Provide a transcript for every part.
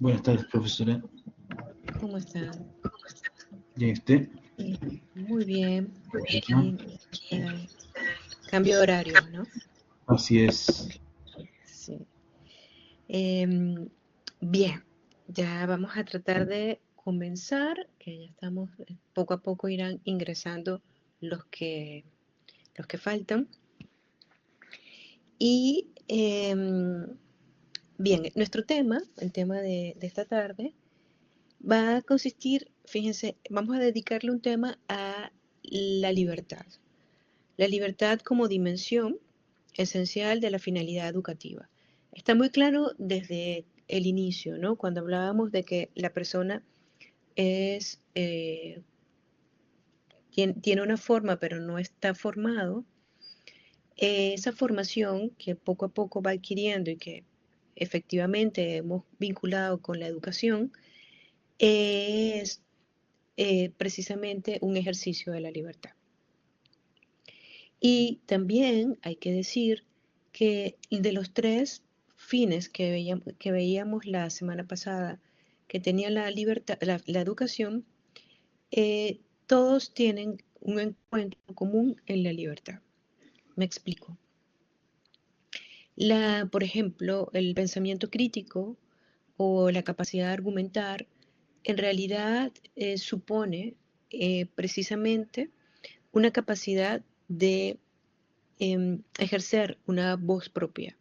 Buenas tardes, profesora. ¿Cómo están? ¿Y usted? Muy bien. ¿No? Aquí, cambio de horario, ¿no? Así es. Sí. Em, Bien, ya vamos a tratar de comenzar, que ya estamos, poco a poco irán ingresando los que, los que faltan. Y bien, nuestro tema, el tema de esta tarde, va a consistir, fíjense, vamos a dedicarle un tema a la libertad. La libertad como dimensión esencial de la finalidad educativa. Está muy claro desde el inicio, ¿no? Cuando hablábamos de que la persona es, tiene una forma pero no está formado, esa formación que poco a poco va adquiriendo y que efectivamente hemos vinculado con la educación, es precisamente un ejercicio de la libertad. Y también hay que decir que de los tres fines que veíamos la semana pasada, que tenía la libertad, la educación, todos tienen un encuentro común en la libertad. Me explico. Por ejemplo, el pensamiento crítico o la capacidad de argumentar en realidad supone precisamente una capacidad de ejercer una voz propia,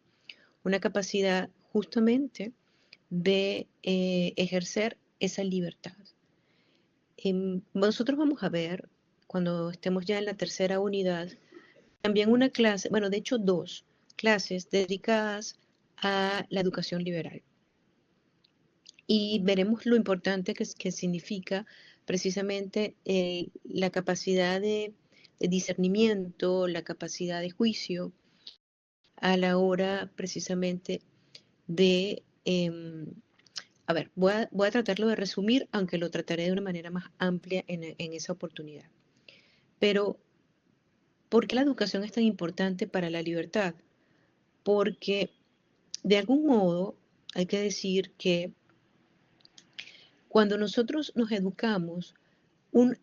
una capacidad justamente de ejercer esa libertad. Nosotros vamos a ver, cuando estemos ya en la tercera unidad, también una clase, bueno, de hecho dos clases dedicadas a la educación liberal. Y veremos lo importante que significa precisamente la capacidad de discernimiento, la capacidad de juicio, a la hora precisamente de, a ver, voy a tratarlo de resumir, aunque lo trataré de una manera más amplia en esa oportunidad. Pero, ¿por qué la educación es tan importante para la libertad? Porque, de algún modo, hay que decir que cuando nosotros nos educamos, un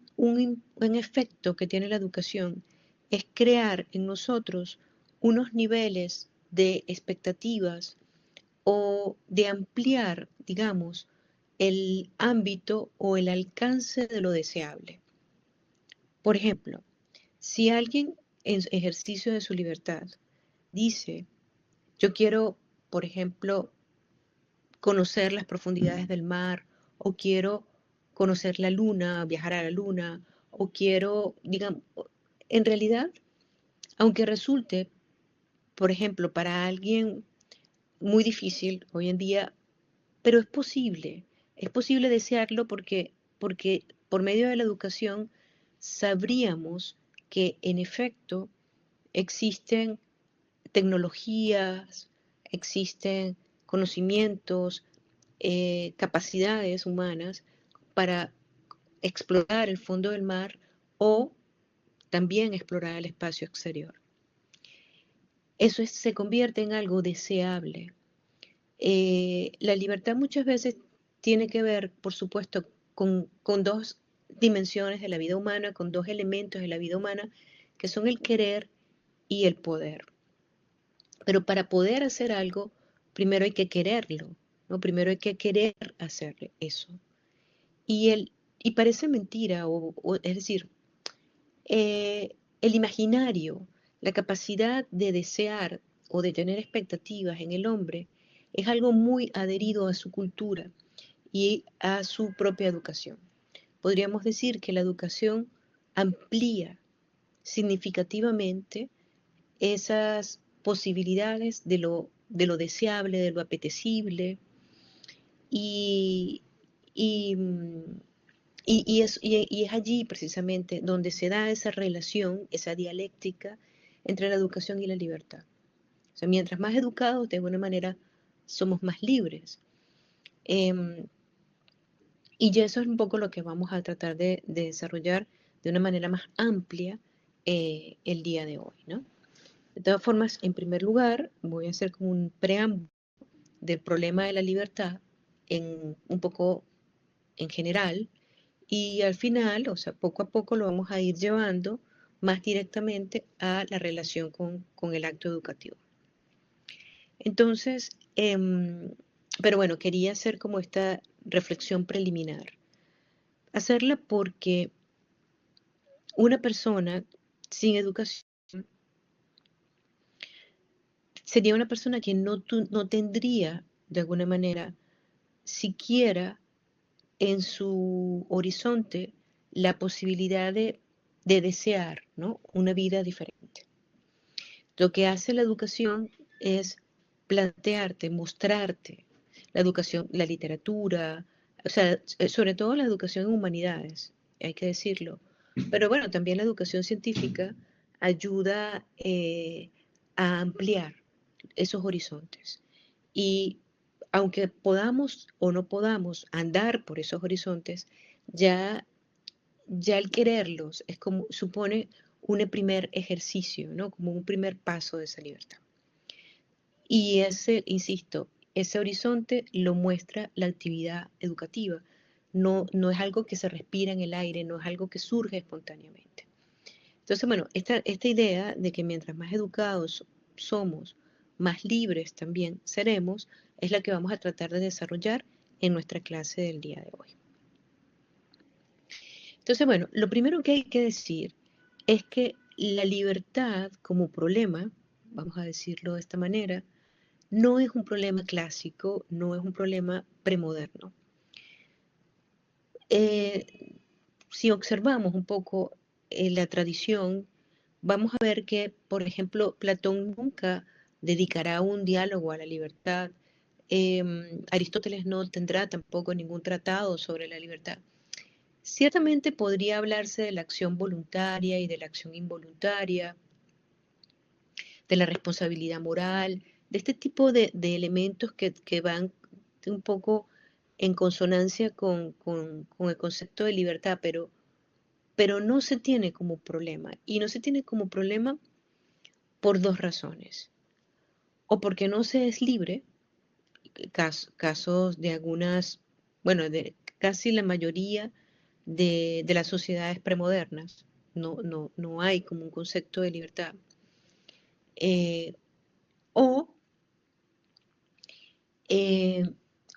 efecto que tiene la educación es crear en nosotros unos niveles de expectativas o de ampliar, digamos, el ámbito o el alcance de lo deseable. Por ejemplo, si alguien en ejercicio de su libertad dice, yo quiero, por ejemplo, conocer las profundidades del mar, o quiero conocer la luna, viajar a la luna, o quiero, digamos, en realidad, aunque resulte, por ejemplo, para alguien muy difícil hoy en día, pero es posible desearlo porque por medio de la educación sabríamos que en efecto existen tecnologías, existen conocimientos, capacidades humanas para explorar el fondo del mar o también explorar el espacio exterior. Se convierte en algo deseable. La libertad muchas veces tiene que ver, por supuesto, con dos dimensiones de la vida humana, con dos elementos de la vida humana, que son el querer y el poder. Pero para poder hacer algo, primero hay que quererlo, ¿no? Primero hay que querer hacer eso. Y parece mentira, es decir, el imaginario, la capacidad de desear o de tener expectativas en el hombre es algo muy adherido a su cultura y a su propia educación. Podríamos decir que la educación amplía significativamente esas posibilidades de lo deseable, de lo apetecible y, y, y es allí precisamente donde se da esa relación, esa dialéctica entre la educación y la libertad. O sea, mientras más educados, de alguna manera, somos más libres. Eh, y ya eso es un poco lo que vamos a tratar de desarrollar de una manera más amplia el día de hoy, ¿no? De todas formas, en primer lugar, voy a hacer como un preámbulo del problema de la libertad un poco en general, y al final, o sea, poco a poco lo vamos a ir llevando más directamente a la relación con el acto educativo. Entonces, pero bueno, quería hacer como esta reflexión preliminar. Hacerla porque una persona sin educación sería una persona que no tendría, de alguna manera, siquiera en su horizonte la posibilidad de desear, ¿no?, una vida diferente. Lo que hace la educación es plantearte, mostrarte la educación, la literatura, o sea, sobre todo la educación en humanidades, hay que decirlo. Pero bueno, también la educación científica ayuda a ampliar esos horizontes. Y aunque podamos o no podamos andar por esos horizontes, ya, ya el quererlos es como, supone un primer ejercicio, ¿no? Como un primer paso de esa libertad. Y ese, insisto, ese horizonte lo muestra la actividad educativa. No es algo que se respira en el aire, no es algo que surge espontáneamente. Entonces, bueno, esta idea de que mientras más educados somos, más libres también seremos, es la que vamos a tratar de desarrollar en nuestra clase del día de hoy. Entonces, bueno, lo primero que hay que decir es que la libertad como problema, vamos a decirlo de esta manera, no es un problema clásico, no es un problema premoderno. Si observamos un poco la tradición, vamos a ver que, por ejemplo, Platón nunca dedicará un diálogo a la libertad. Aristóteles no tendrá tampoco ningún tratado sobre la libertad. Ciertamente podría hablarse de la acción voluntaria y de la acción involuntaria, de la responsabilidad moral, de este tipo de elementos que van un poco en consonancia con el concepto de libertad, pero no se tiene como problema. Y no se tiene como problema por dos razones. O porque no se es libre, casos de algunas, bueno, de casi la mayoría de las sociedades premodernas, no hay como un concepto de libertad. Eh, o, eh,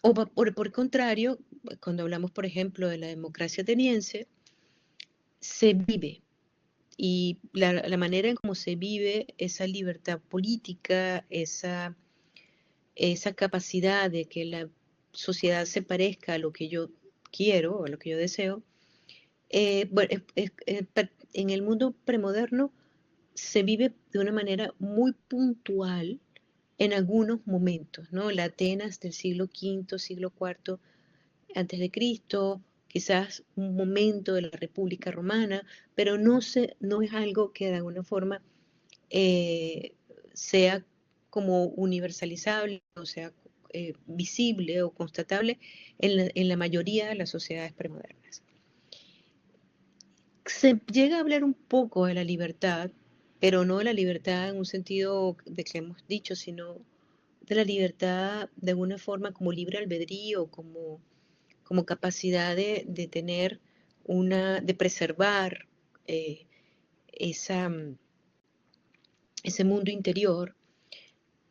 por el contrario, cuando hablamos, por ejemplo, de la democracia ateniense, se vive. Y la manera en cómo se vive esa libertad política, esa capacidad de que la sociedad se parezca a lo que yo quiero o a lo que yo deseo, bueno, en el mundo premoderno se vive de una manera muy puntual en algunos momentos, ¿no? La Atenas del siglo V, siglo IV antes de Cristo, quizás un momento de la República Romana, pero no es algo que de alguna forma eh, sea como universalizable, o sea, visible o constatable en la mayoría de las sociedades premodernas. Se llega a hablar un poco de la libertad, pero no de la libertad en un sentido de que hemos dicho, sino de la libertad de alguna forma como libre albedrío, como capacidad de tener de preservar eh, esa, ese mundo interior,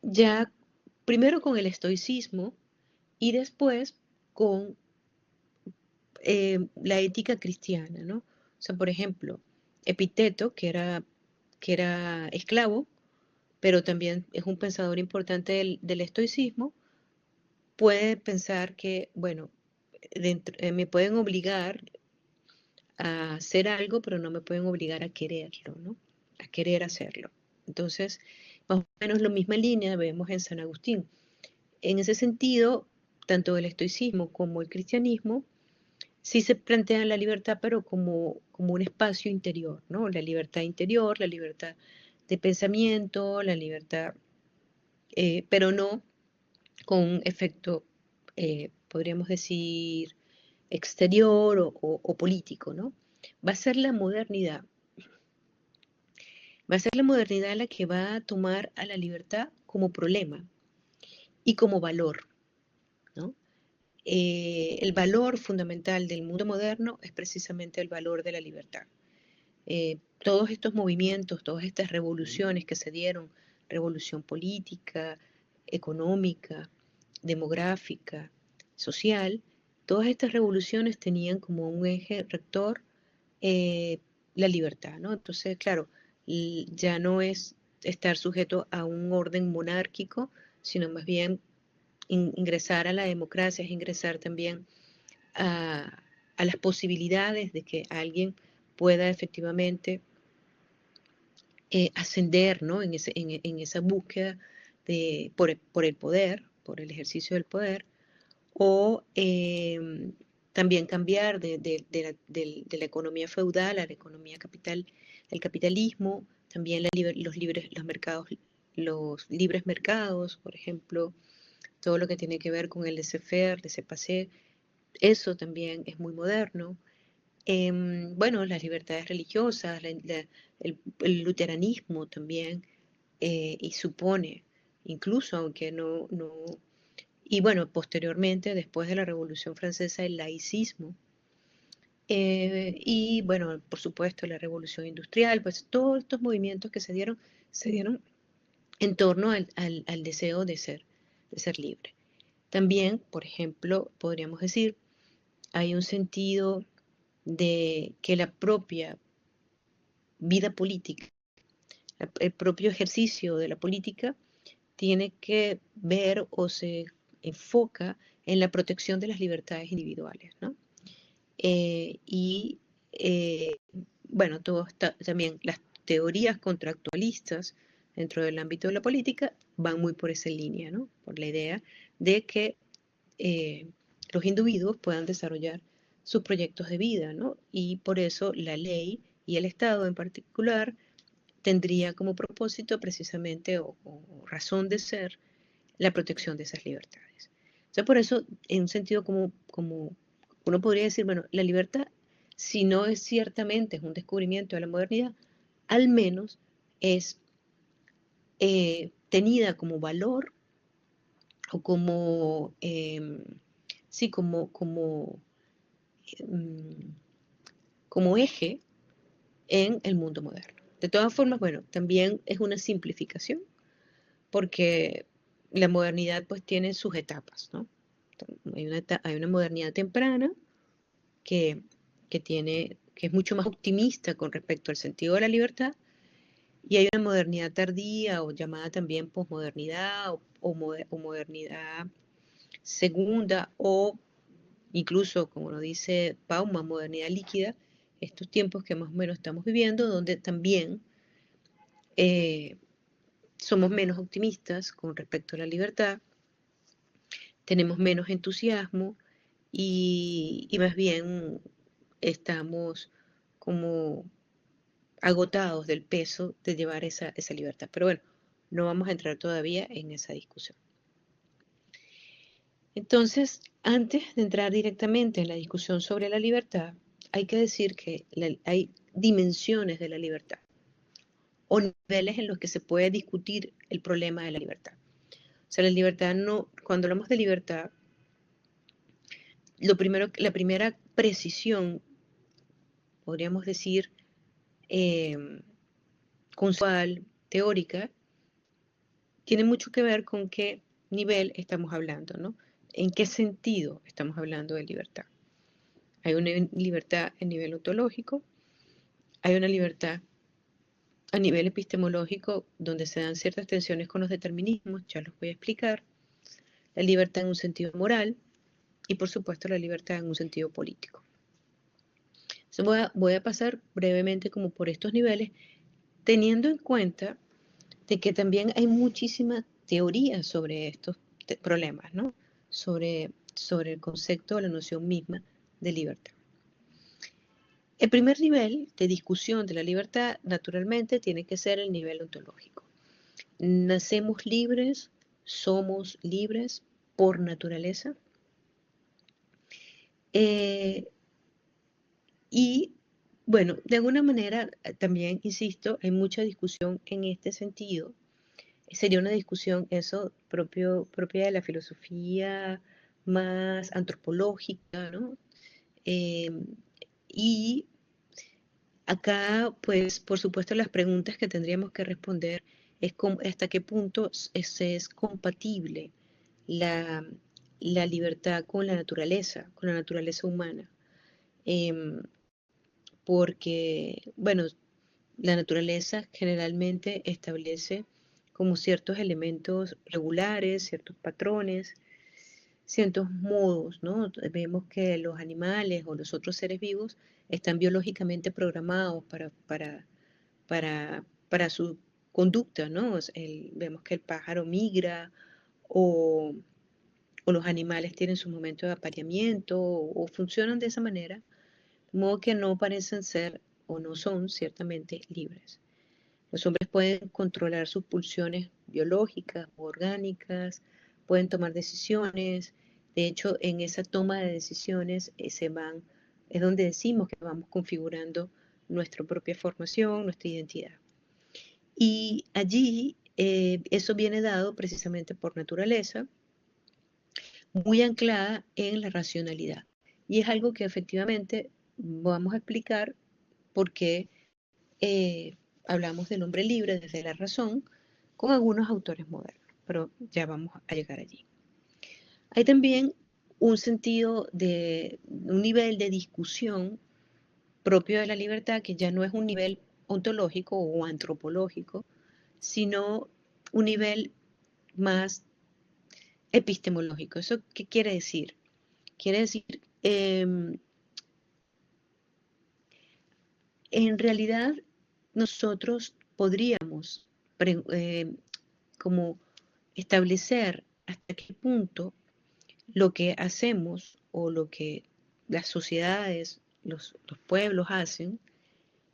ya primero con el estoicismo y después con la ética cristiana, ¿no? O sea, por ejemplo, Epicteto, que era esclavo, pero también es un pensador importante del estoicismo, puede pensar que, bueno, me pueden obligar a hacer algo, pero no me pueden obligar a quererlo, ¿no? A querer hacerlo. Entonces, más o menos la misma línea vemos en San Agustín. En ese sentido, tanto el estoicismo como el cristianismo sí se plantean la libertad, pero como un espacio interior, ¿no? La libertad interior, la libertad de pensamiento, la libertad, pero no con un efecto, podríamos decir, exterior o político, ¿no? Va a ser la modernidad. Va a ser la modernidad la que va a tomar a la libertad como problema y como valor, ¿no? el valor fundamental del mundo moderno es precisamente el valor de la libertad. Todos estos movimientos, todas estas revoluciones que se dieron, revolución política, económica, demográfica, social, todas estas revoluciones tenían como un eje rector la libertad, ¿no? Entonces, claro, ya no es estar sujeto a un orden monárquico, sino más bien ingresar a la democracia, es ingresar también a las posibilidades de que alguien pueda efectivamente ascender, ¿no? En esa búsqueda por el poder, por el ejercicio del poder, o también cambiar de la economía feudal a la economía capital, el capitalismo, también los libres mercados, por ejemplo, todo lo que tiene que ver con el laissez-faire, laissez-passer, eso también es muy moderno. Bueno, las libertades religiosas, el luteranismo también, y supone, incluso aunque no, y bueno, posteriormente, después de la Revolución Francesa, el laicismo, y bueno, por supuesto, la Revolución Industrial, pues todos estos movimientos que se dieron en torno al deseo de ser libre. También, por ejemplo, podríamos decir, hay un sentido de que la propia vida política, el propio ejercicio de la política, tiene que ver o se enfoca en la protección de las libertades individuales, ¿no? Y bueno, también las teorías contractualistas dentro del ámbito de la política van muy por esa línea, ¿no? Por la idea de que los individuos puedan desarrollar sus proyectos de vida, ¿no? Y por eso la ley y el Estado en particular tendría como propósito precisamente o razón de ser la protección de esas libertades. Entonces, por eso, en un sentido como uno podría decir, bueno, la libertad, si no es ciertamente es un descubrimiento de la modernidad, al menos es tenida como valor o como, sí, como eje en el mundo moderno. De todas formas, bueno, también es una simplificación porque la modernidad pues tiene sus etapas, ¿no? Hay una modernidad temprana que, que es mucho más optimista con respecto al sentido de la libertad, y hay una modernidad tardía o llamada también posmodernidad o modernidad segunda o incluso, como lo dice Bauman, modernidad líquida, estos tiempos que más o menos estamos viviendo, donde también eh, somos menos optimistas con respecto a la libertad, tenemos menos entusiasmo y más bien estamos como agotados del peso de llevar esa libertad. Pero bueno, no vamos a entrar todavía en esa discusión. Entonces, antes de entrar directamente en la discusión sobre la libertad, hay que decir que hay dimensiones de la libertad o niveles en los que se puede discutir el problema de la libertad. O sea, la libertad no, cuando hablamos de libertad, la primera precisión, podríamos decir, conceptual, teórica, tiene mucho que ver con qué nivel estamos hablando, ¿no? En qué sentido estamos hablando de libertad. Hay una libertad a nivel ontológico, hay una libertad a nivel epistemológico donde se dan ciertas tensiones con los determinismos, ya los voy a explicar, la libertad en un sentido moral y por supuesto la libertad en un sentido político. Entonces voy a pasar brevemente como por estos niveles, teniendo en cuenta de que también hay muchísimas teorías sobre estos problemas, ¿no? Sobre el concepto o la noción misma de libertad. El primer nivel de discusión de la libertad, naturalmente, tiene que ser el nivel ontológico. ¿Nacemos libres? ¿Somos libres por naturaleza? Y bueno, de alguna manera, también, insisto, hay mucha discusión en este sentido. Sería una discusión, eso, propia de la filosofía más antropológica, ¿no? Y acá, pues, por supuesto, las preguntas que tendríamos que responder es hasta qué punto es compatible la, la libertad con la naturaleza humana. Em, Porque, bueno, la naturaleza generalmente establece como ciertos elementos regulares, ciertos patrones, ciertos modos, ¿no? Vemos que los animales o los otros seres vivos están biológicamente programados para su conducta, ¿no? Vemos que el pájaro migra o, o los animales tienen su momento de apareamiento o funcionan de esa manera, de modo que no parecen ser o no son ciertamente libres. Los hombres pueden controlar sus pulsiones biológicas o orgánicas, pueden tomar decisiones. De hecho, en esa toma de decisiones es donde decimos que vamos configurando nuestra propia formación, nuestra identidad. Y allí eso viene dado precisamente por naturaleza, muy anclada en la racionalidad. Y es algo que efectivamente vamos a explicar por qué hablamos del hombre libre desde la razón con algunos autores modernos, pero ya vamos a llegar allí. Hay también un un nivel de discusión propio de la libertad que ya no es un nivel ontológico o antropológico, sino un nivel más epistemológico. ¿Eso qué quiere decir? Quiere decir, en realidad nosotros podríamos como establecer hasta qué punto lo que hacemos o lo que las sociedades, los pueblos hacen,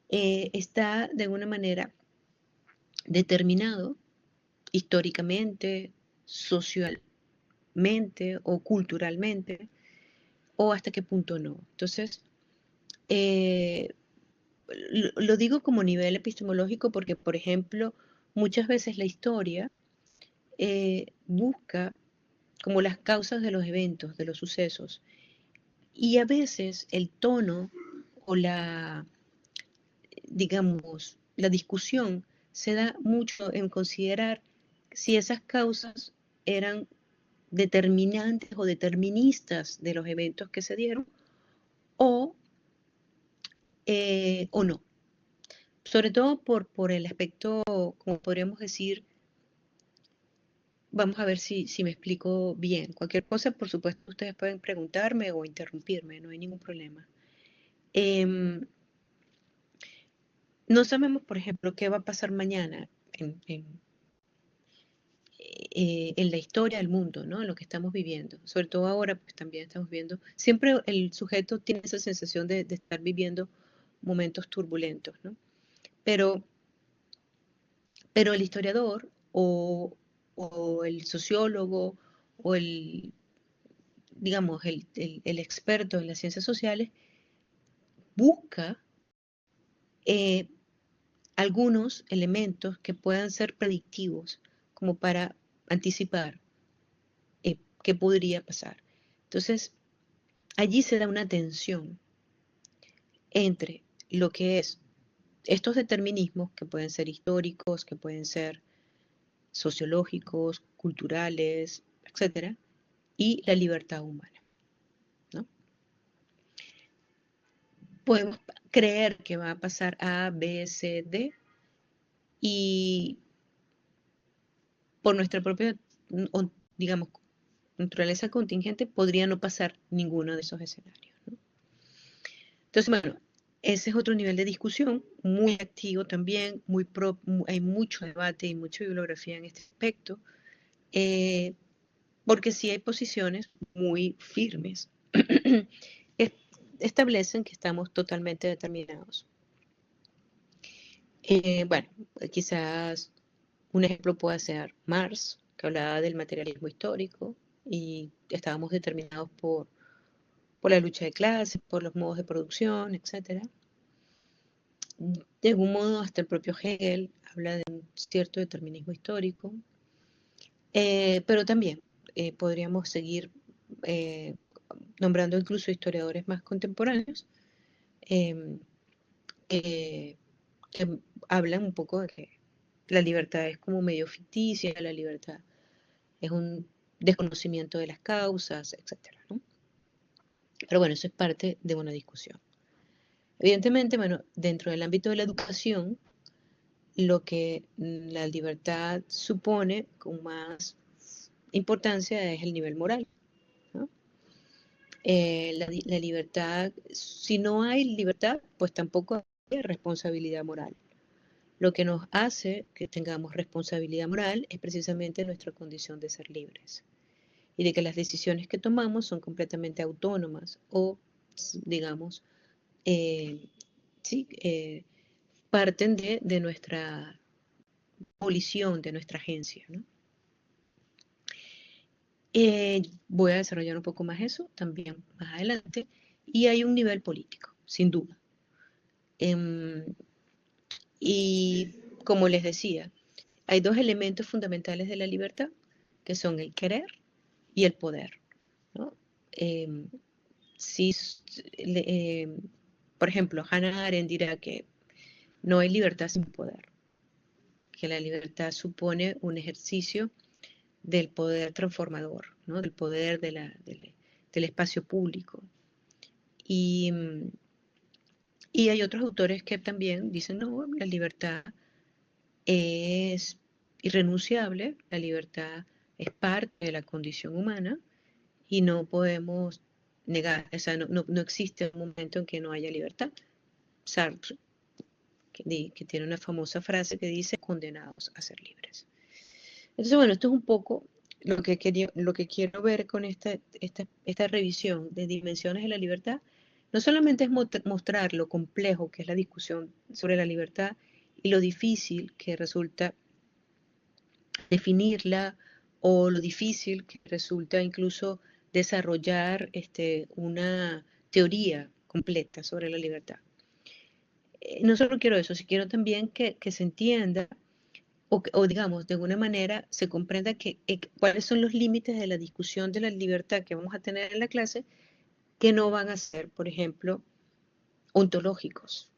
está de alguna manera determinado históricamente, socialmente o culturalmente, o hasta qué punto no. Entonces, eh, lo digo como nivel epistemológico porque, por ejemplo, muchas veces la historia busca como las causas de los eventos, de los sucesos, y a veces el tono o digamos, la discusión se da mucho en considerar si esas causas eran determinantes o deterministas de los eventos que se dieron o, o no. Sobre todo por el aspecto, como podríamos decir, vamos a ver si me explico bien. Cualquier cosa, por supuesto, ustedes pueden preguntarme o interrumpirme, no hay ningún problema. No sabemos, por ejemplo, qué va a pasar mañana en la historia del mundo, ¿no? En lo que estamos viviendo. Sobre todo ahora, pues también estamos viendo, siempre el sujeto tiene esa sensación de estar viviendo momentos turbulentos, ¿no? Pero, pero el historiador o el sociólogo o digamos, el experto en las ciencias sociales busca eh, algunos elementos que puedan ser predictivos como para anticipar qué podría pasar. Entonces, allí se da una tensión entre lo que es estos determinismos que pueden ser históricos, que pueden ser sociológicos, culturales, etcétera, y la libertad humana, ¿no? Podemos creer que va a pasar A, B, C, D y por nuestra propia, digamos, naturaleza contingente podría no pasar ninguno de esos escenarios, ¿no? Entonces, bueno, ese es otro nivel de discusión, muy activo también, hay mucho debate y mucha bibliografía en este aspecto, eh, porque sí hay posiciones muy firmes que establecen que estamos totalmente determinados. Bueno, quizás un ejemplo pueda ser Marx, que hablaba del materialismo histórico y estábamos determinados por la lucha de clases, por los modos de producción, etcétera. De algún modo, hasta el propio Hegel habla de un cierto determinismo histórico, pero también podríamos seguir nombrando incluso historiadores más contemporáneos, eh, que hablan un poco de que la libertad es como medio ficticia, la libertad es un desconocimiento de las causas, etcétera, ¿no? Pero bueno, eso es parte de una discusión. Evidentemente, bueno, dentro del ámbito de la educación, lo que la libertad supone con más importancia es el nivel moral, ¿no? La libertad, si no hay libertad, pues tampoco hay responsabilidad moral. Lo que nos hace que tengamos responsabilidad moral es precisamente nuestra condición de ser libres y de que las decisiones que tomamos son completamente autónomas o, digamos, eh, sí, parten de nuestra volición, de nuestra agencia, ¿no? Voy a desarrollar un poco más eso también más adelante. Y hay un nivel político, sin duda. Em, y como les decía, hay dos elementos fundamentales de la libertad, que son el querer y el poder, ¿no? Em, si, por ejemplo, Hannah Arendt dirá que no hay libertad sin poder, que la libertad supone un ejercicio del poder transformador, ¿no? Del poder del espacio público. Y, y hay otros autores que también dicen, no, la libertad es irrenunciable, la libertad es parte de la condición humana y no podemos negar, o sea, no existe un momento en que no haya libertad. Sartre, que tiene una famosa frase que dice, condenados a ser libres. Entonces, bueno, esto es un poco lo que quiero ver con esta revisión de dimensiones de la libertad. No solamente es mostrar lo complejo que es la discusión sobre la libertad y lo difícil que resulta definirla o lo difícil que resulta incluso desarrollar una teoría completa sobre la libertad. No solo quiero eso, sino quiero también que se entienda o digamos, de alguna manera se comprenda cuáles son los límites de la discusión de la libertad que vamos a tener en la clase, que no van a ser, por ejemplo, ontológicos,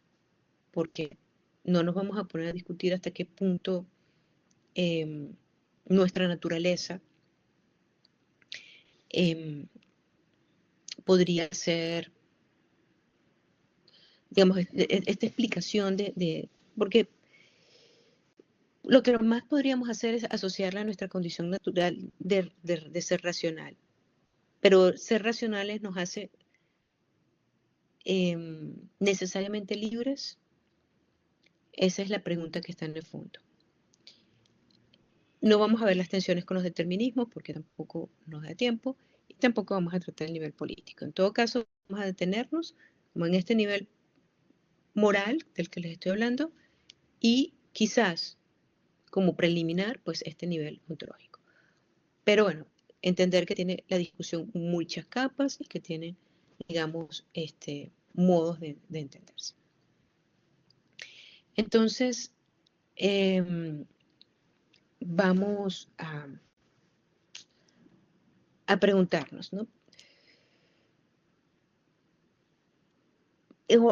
porque no nos vamos a poner a discutir hasta qué punto eh, nuestra naturaleza eh, podría ser, digamos, esta explicación porque lo que más podríamos hacer es asociarla a nuestra condición natural de ser racional. Pero ser racionales nos hace necesariamente libres. Esa es la pregunta que está en el fondo. No vamos a ver las tensiones con los determinismos porque tampoco nos da tiempo y tampoco vamos a tratar el nivel político. En todo caso, vamos a detenernos como en este nivel moral del que les estoy hablando y quizás como preliminar, pues este nivel ontológico. Pero bueno, entender que tiene la discusión muchas capas y que tiene, digamos, modos de entenderse. Entonces, vamos a preguntarnos, ¿no?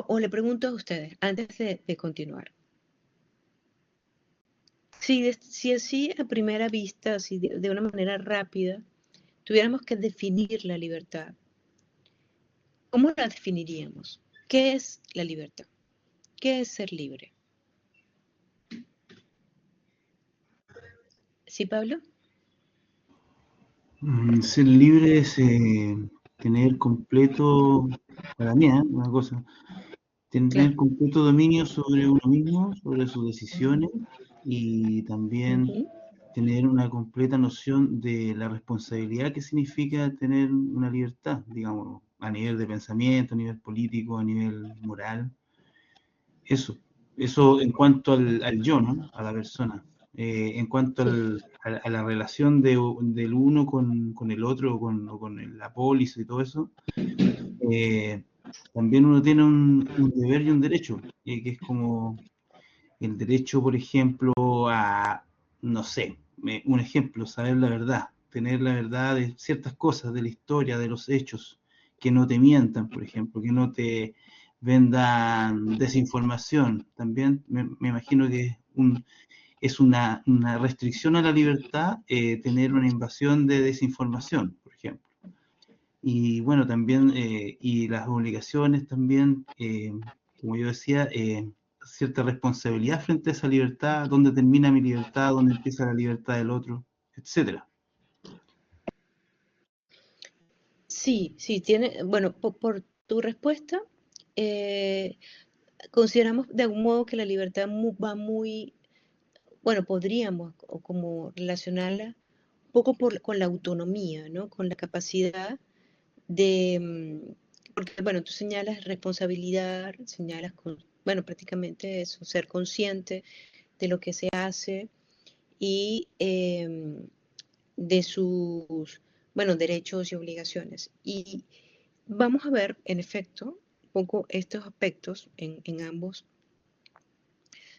O le pregunto a ustedes, antes de continuar, si así a primera vista, así de una manera rápida, tuviéramos que definir la libertad, ¿cómo la definiríamos? ¿Qué es la libertad? ¿Qué es ser libre? ¿Sí, Pablo? Ser libre es tener completo, para mí, una cosa, tener Claro. completo dominio sobre uno mismo, sobre sus decisiones y también Ujú. tener una completa noción de la responsabilidad que significa tener una libertad, digamos, a nivel de pensamiento, a nivel político, a nivel moral. Eso en cuanto al yo, ¿no? A la persona. En cuanto Sí. a la relación del uno con el otro o con la polis y todo eso, eh, también uno tiene un deber y un derecho, que es como el derecho, por ejemplo, a, no sé, un ejemplo, saber la verdad, tener la verdad de ciertas cosas, de la historia, de los hechos, que no te mientan, por ejemplo, que no te vendan desinformación. También me imagino que es una restricción a la libertad tener una invasión de desinformación, por ejemplo. Y bueno, también, y las obligaciones también, como yo decía, cierta responsabilidad frente a esa libertad, dónde termina mi libertad, dónde empieza la libertad del otro, etcétera. Sí, sí, tiene, bueno, por tu respuesta, eh, consideramos de algún modo que la libertad va muy, bueno, podríamos como relacionarla un poco con la autonomía, ¿no? Con la capacidad de, porque, bueno, tú señalas responsabilidad, señalas, bueno, prácticamente eso, ser consciente de lo que se hace y de sus, bueno, derechos y obligaciones. Y vamos a ver, en efecto, un poco estos aspectos en ambos.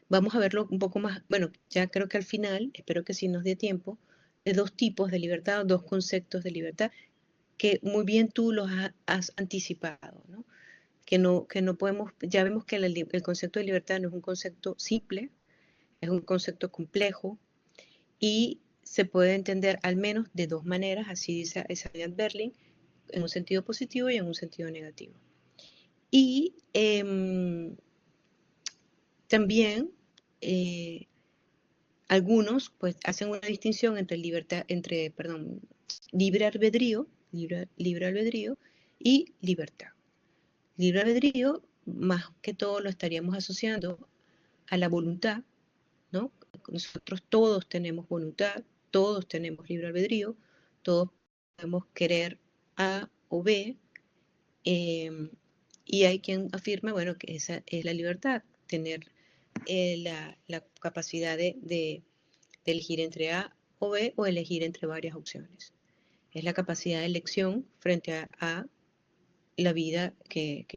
Vamos a verlo un poco más, bueno, ya creo que al final, espero que sí nos dé tiempo, de dos tipos de libertad, dos conceptos de libertad, que muy bien tú los has anticipado, ¿no? Que no podemos, ya vemos que el concepto de libertad no es un concepto simple, es un concepto complejo y se puede entender al menos de dos maneras, así dice Isaiah Berlin, en un sentido positivo y en un sentido negativo. Y también algunos pues hacen una distinción entre libertad, entre, perdón, libre albedrío, libre albedrío y libertad. Libre albedrío, más que todo lo estaríamos asociando a la voluntad, ¿no? Nosotros todos tenemos voluntad, todos tenemos libre albedrío, todos podemos querer A o B, eh, y hay quien afirma, bueno, que esa es la libertad, tener la capacidad de elegir entre A o B o elegir entre varias opciones. Es la capacidad de elección frente a la vida que,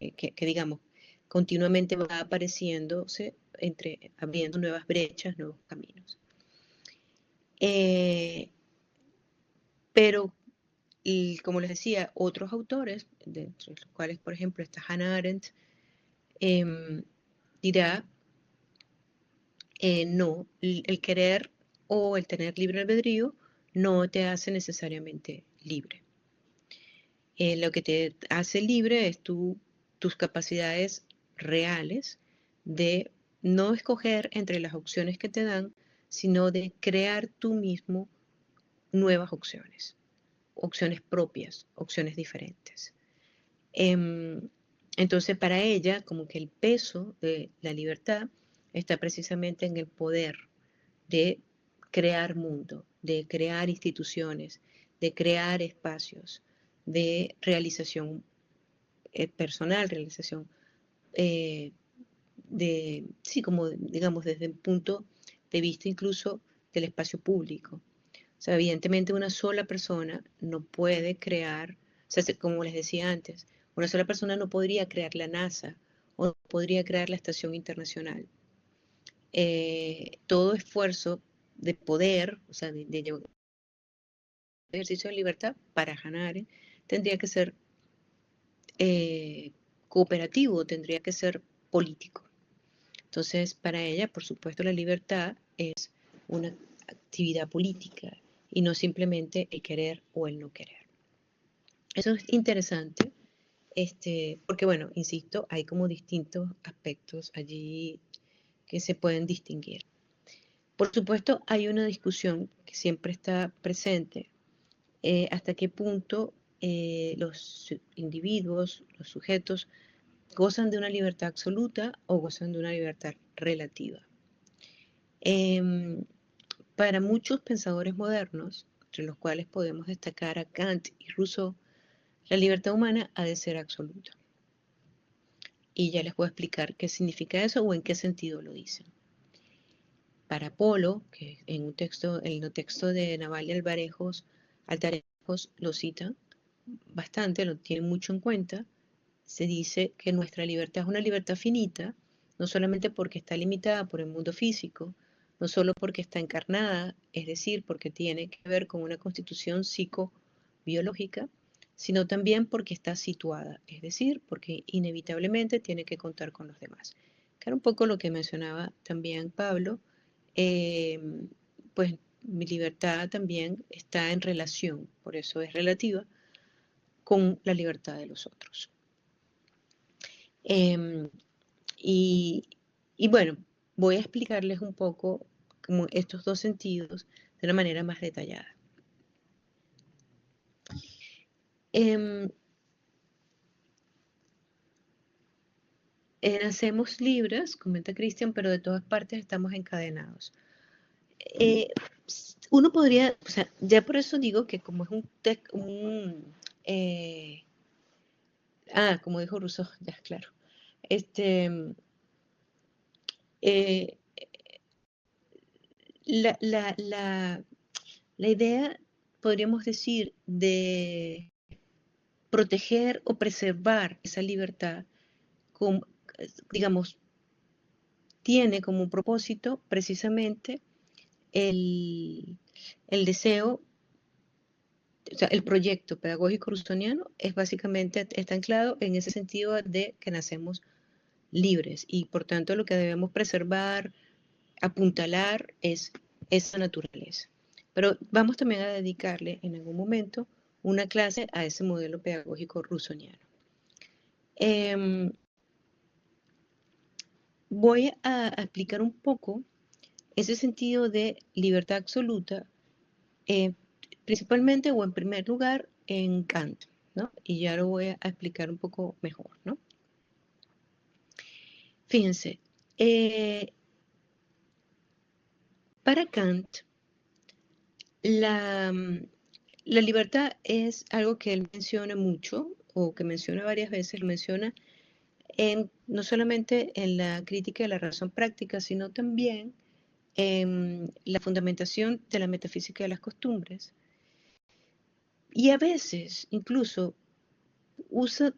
digamos, continuamente va apareciéndose entre, abriendo nuevas brechas, nuevos caminos. Pero, y como les decía, otros autores, entre los cuales, por ejemplo, está Hannah Arendt, dirá, no, el querer o el tener libre albedrío no te hace necesariamente libre. Lo que te hace libre es tus capacidades reales de no escoger entre las opciones que te dan, sino de crear tú mismo nuevas opciones, opciones propias, opciones diferentes. Entonces, para ella, como que el peso de la libertad está precisamente en el poder de crear mundo, de crear instituciones, de crear espacios, de realización personal, realización eh, sí, como digamos desde el punto de vista incluso del espacio público. O sea, evidentemente una sola persona no puede crear, o sea, como les decía antes, una sola persona no podría crear la NASA o no podría crear la Estación Internacional. Todo esfuerzo de poder, o sea, de ejercicio de libertad para ganar, tendría que ser cooperativo, tendría que ser político. Entonces, para ella, por supuesto, la libertad es una actividad política y no simplemente el querer o el no querer. Eso es interesante, porque bueno, insisto, hay como distintos aspectos allí que se pueden distinguir. Por supuesto, hay una discusión que siempre está presente, hasta qué punto los individuos, los sujetos, gozan de una libertad absoluta o gozan de una libertad relativa. Para muchos pensadores modernos, entre los cuales podemos destacar a Kant y Rousseau, la libertad humana ha de ser absoluta. Y ya les voy a explicar qué significa eso o en qué sentido lo dicen. Para Polo, que en el texto de Naval y Altarejos lo cita bastante, lo tiene mucho en cuenta, se dice que nuestra libertad es una libertad finita, no solamente porque está limitada por el mundo físico, no solo porque está encarnada, es decir, porque tiene que ver con una constitución psicobiológica, sino también porque está situada, es decir, porque inevitablemente tiene que contar con los demás. Que era un poco lo que mencionaba también Pablo, pues mi libertad también está en relación, por eso es relativa, con la libertad de los otros. Y, y bueno, voy a explicarles un poco como estos dos sentidos de una manera más detallada. Nacemos libres, comenta Cristian, pero de todas partes estamos encadenados. Uno podría, o sea, ya por eso digo que como es como dijo Rousseau, ya claro. Eh, la idea, podríamos decir, de proteger o preservar esa libertad, digamos, tiene como propósito precisamente el deseo, o sea, el proyecto pedagógico rusoniano es básicamente, está anclado en ese sentido de que nacemos libres y por tanto lo que debemos preservar, apuntalar es esa naturaleza. Pero vamos también a dedicarle en algún momento una clase a ese modelo pedagógico rusoniano. Voy a explicar un poco ese sentido de libertad absoluta, principalmente o en primer lugar en Kant, ¿no? Y ya lo voy a explicar un poco mejor, ¿no? Fíjense, para Kant, la libertad es algo que él menciona mucho, o que menciona varias veces, lo menciona no solamente en la crítica de la razón práctica, sino también en la fundamentación de la metafísica de las costumbres. Y a veces incluso usa,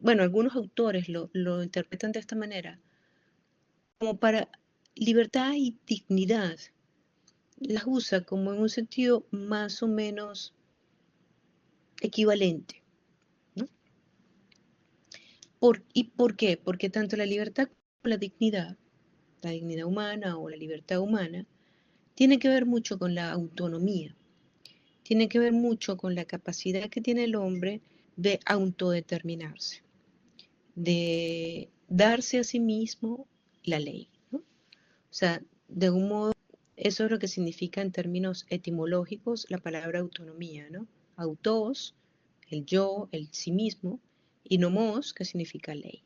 bueno, algunos autores lo interpretan de esta manera, como para libertad y dignidad, las usa como en un sentido más o menos equivalente, ¿no? ¿Y por qué? Porque tanto la libertad como la dignidad humana o la libertad humana, tiene que ver mucho con la autonomía, tiene que ver mucho con la capacidad que tiene el hombre de autodeterminarse, de darse a sí mismo la ley, ¿no? O sea, de un modo, eso es lo que significa en términos etimológicos la palabra autonomía, ¿no? Autos, el yo, el sí mismo, y nomos, que significa ley.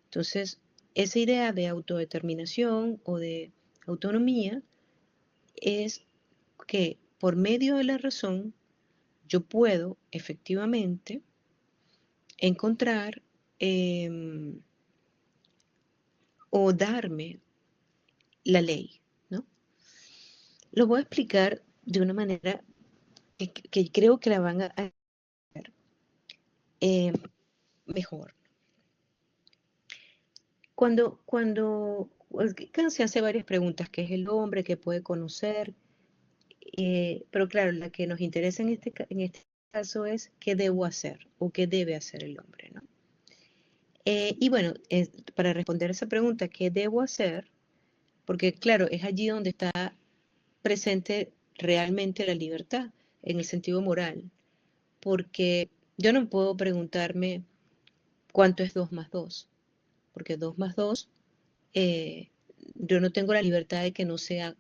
Entonces, esa idea de autodeterminación o de autonomía es que por medio de la razón yo puedo efectivamente encontrar o darme la ley, ¿no? Lo voy a explicar de una manera que creo que la van a ver mejor. Cuando Kant se hace varias preguntas, ¿qué es el hombre? ¿Qué puede conocer? Pero claro, la que nos interesa en este caso es qué debo hacer o qué debe hacer el hombre, ¿no? Y bueno, para responder esa pregunta, ¿qué debo hacer? Porque claro, es allí donde está presente realmente la libertad, en el sentido moral. Porque yo no puedo preguntarme cuánto es 2 más 2, porque 2 más 2, yo no tengo la libertad de que no sea,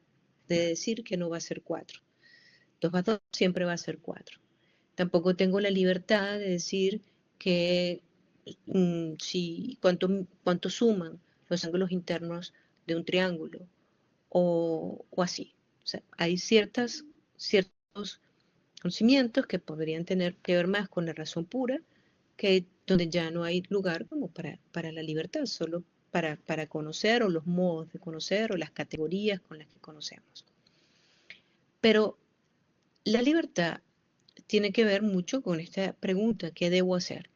de decir que no va a ser 4. 2 más 2 siempre va a ser 4. Tampoco tengo la libertad de decir que cuánto suman los ángulos internos de un triángulo o así. O sea, hay ciertos conocimientos que podrían tener que ver más con la razón pura, que donde ya no hay lugar como para la libertad, solo para conocer o los modos de conocer o las categorías con las que conocemos. Pero la libertad tiene que ver mucho con esta pregunta, ¿qué debo hacer?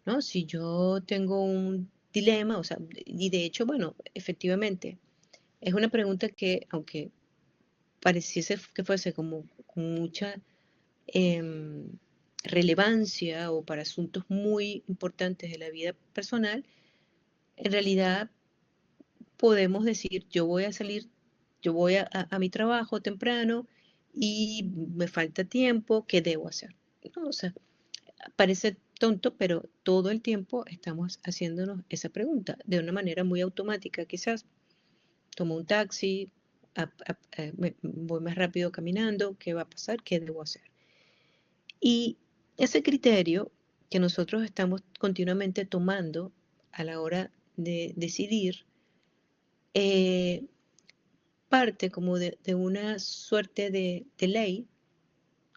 ¿No? Si yo tengo un dilema, o sea, y de hecho, bueno, efectivamente, Es una pregunta que, aunque pareciese que fuese como con mucha em, relevancia o para asuntos muy importantes de la vida personal, en realidad podemos decir, yo voy a salir, yo voy a mi trabajo temprano y me falta tiempo, ¿qué debo hacer? ¿No? O sea, parece tonto, pero todo el tiempo estamos haciéndonos esa pregunta de una manera muy automática, quizás. Tomo un taxi, voy más rápido caminando, ¿qué va a pasar? ¿Qué debo hacer? Y ese criterio que nosotros estamos continuamente tomando a la hora de decidir, eh, parte como de una suerte de ley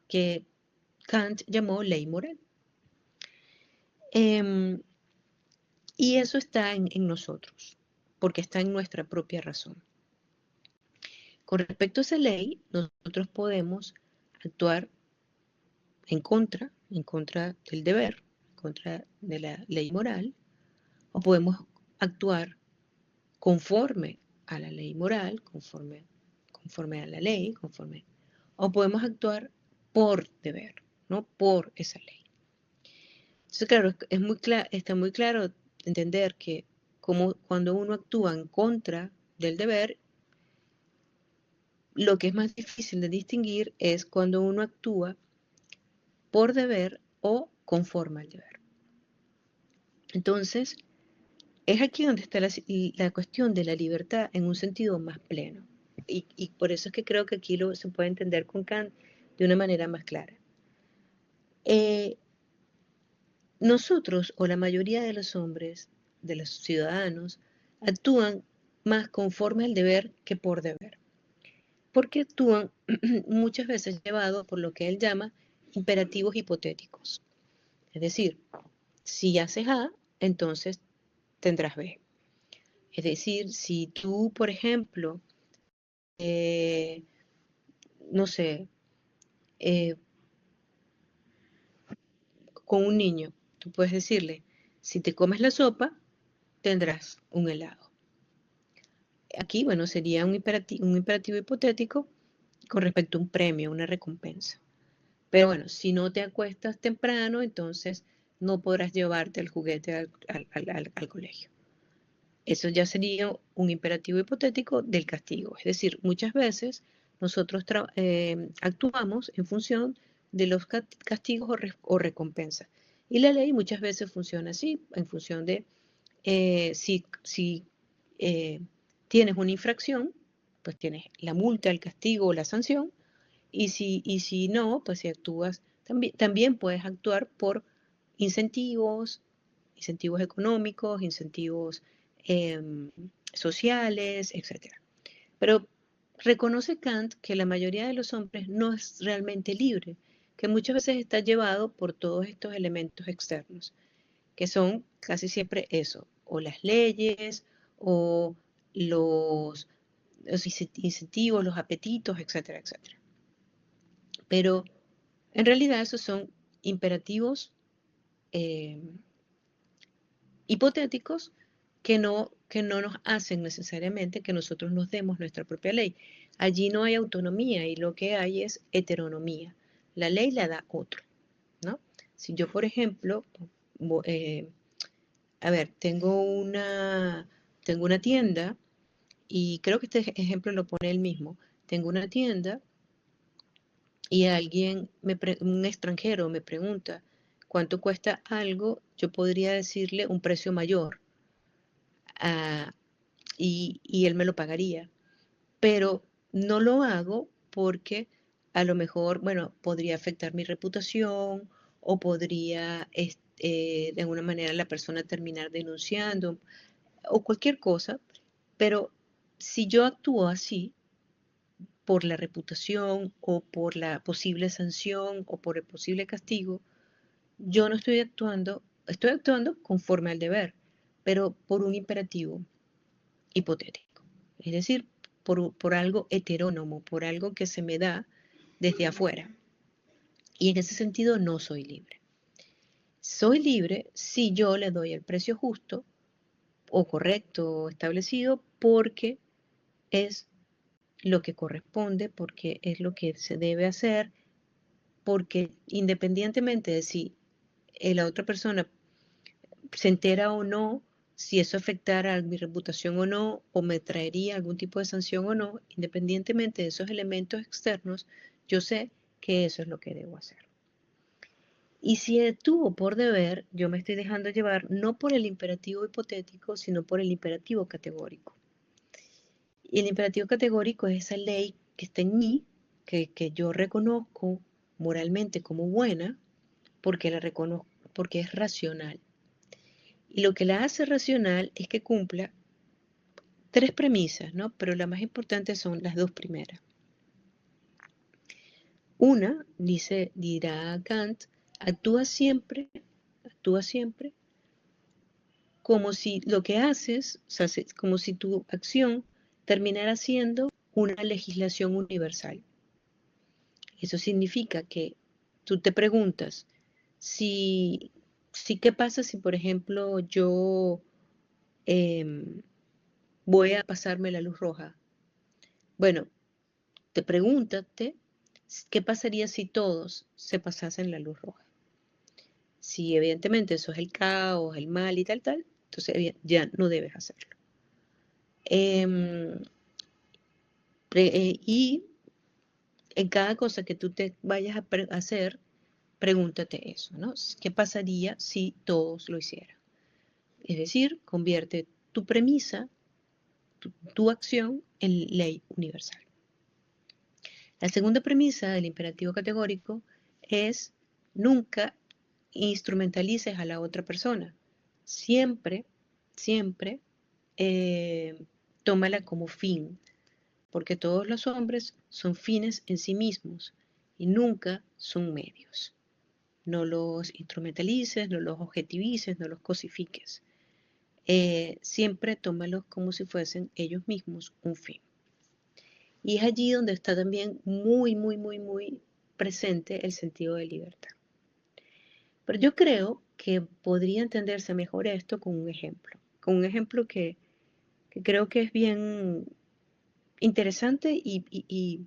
que Kant llamó ley moral. Em, y eso está en nosotros, porque está en nuestra propia razón. Con respecto a esa ley, nosotros podemos actuar en contra del deber, en contra de la ley moral, o podemos actuar conforme a la ley moral, conforme a la ley, o podemos actuar por deber, no por esa ley. Entonces, claro, está muy claro entender que como cuando uno actúa en contra del deber, lo que es más difícil de distinguir es cuando uno actúa por deber o conforme al deber. Entonces, es aquí donde está la cuestión de la libertad en un sentido más pleno. Y por eso es que creo que aquí se puede entender con Kant de una manera más clara. Nosotros, o la mayoría de los hombres, de los ciudadanos, actúan más conforme al deber que por deber. Porque actúan muchas veces llevados por lo que él llama imperativos hipotéticos. Es decir, si haces A, entonces tendrás B. Es decir, si tú, por ejemplo, eh, no sé, eh, con un niño, tú puedes decirle, si te comes la sopa, tendrás un helado. Aquí, bueno, sería un imperativo hipotético con respecto a un premio, una recompensa. Pero bueno, si no te acuestas temprano, entonces no podrás llevarte el juguete al colegio. Eso ya sería un imperativo hipotético del castigo. Es decir, muchas veces nosotros actuamos en función de los castigos o recompensas. Y la ley muchas veces funciona así, en función de si eh, tienes una infracción, pues tienes la multa, el castigo o la sanción, y si no, pues si actúas, también puedes actuar por incentivos, incentivos económicos, incentivos eh, sociales, etcétera. Pero reconoce Kant que la mayoría de los hombres no es realmente libre, que muchas veces está llevado por todos estos elementos externos, que son casi siempre eso, o las leyes, o los incentivos, los apetitos, etcétera, etcétera. Pero en realidad esos son imperativos eh, hipotéticos que no nos hacen necesariamente que nosotros nos demos nuestra propia ley. Allí no hay autonomía y lo que hay es heteronomía. La ley la da otro, ¿no? Si yo, por ejemplo, eh, a ver, tengo una tienda y creo que este ejemplo lo pone él mismo. Tengo una tienda y alguien, un extranjero me pregunta cuánto cuesta algo, yo podría decirle un precio mayor ah, y él me lo pagaría. Pero no lo hago porque a lo mejor, bueno, podría afectar mi reputación o podría, de alguna manera, la persona terminar denunciando o cualquier cosa. Pero si yo actúo así, por la reputación o por la posible sanción o por el posible castigo, yo no estoy actuando conforme al deber, pero por un imperativo hipotético. Es decir, por algo heterónomo, por algo que se me da desde afuera. Y en ese sentido no soy libre. Soy libre si yo le doy el precio justo o correcto o establecido porque es lo que corresponde, porque es lo que se debe hacer, porque independientemente de si la otra persona se entera o no, si eso afectara a mi reputación o no, o me traería algún tipo de sanción o no, independientemente de esos elementos externos, yo sé que eso es lo que debo hacer. Y si estuvo por deber, yo me estoy dejando llevar no por el imperativo hipotético, sino por el imperativo categórico. Y el imperativo categórico es esa ley que está en mí, que yo reconozco moralmente como buena, porque la reconozco, porque es racional. Y lo que la hace racional es que cumpla tres premisas, ¿no? Pero las más importantes son las dos primeras. Una, dirá Kant, actúa siempre como si lo que haces, o sea, como si tu acción terminara siendo una legislación universal. Eso significa que tú te preguntas, si, ¿qué pasa si, por ejemplo, yo em, voy a pasarme la luz roja? Bueno, te pregúntate, ¿qué pasaría si todos se pasasen la luz roja? Si evidentemente eso es el caos, el mal y tal, entonces ya no debes hacerlo. Em, y en cada cosa que tú te vayas a hacer, pregúntate eso, ¿no? ¿Qué pasaría si todos lo hicieran? Es decir, convierte tu premisa, tu acción en ley universal. La segunda premisa del imperativo categórico es nunca instrumentalices a la otra persona. Siempre, siempre tómala como fin, porque todos los hombres son fines en sí mismos y nunca son medios. No los instrumentalices, no los objetivices, no los cosifiques. Siempre tómalos como si fuesen ellos mismos un fin. Y es allí donde está también muy presente el sentido de libertad. Pero yo creo que podría entenderse mejor esto con un ejemplo que creo que es bien interesante y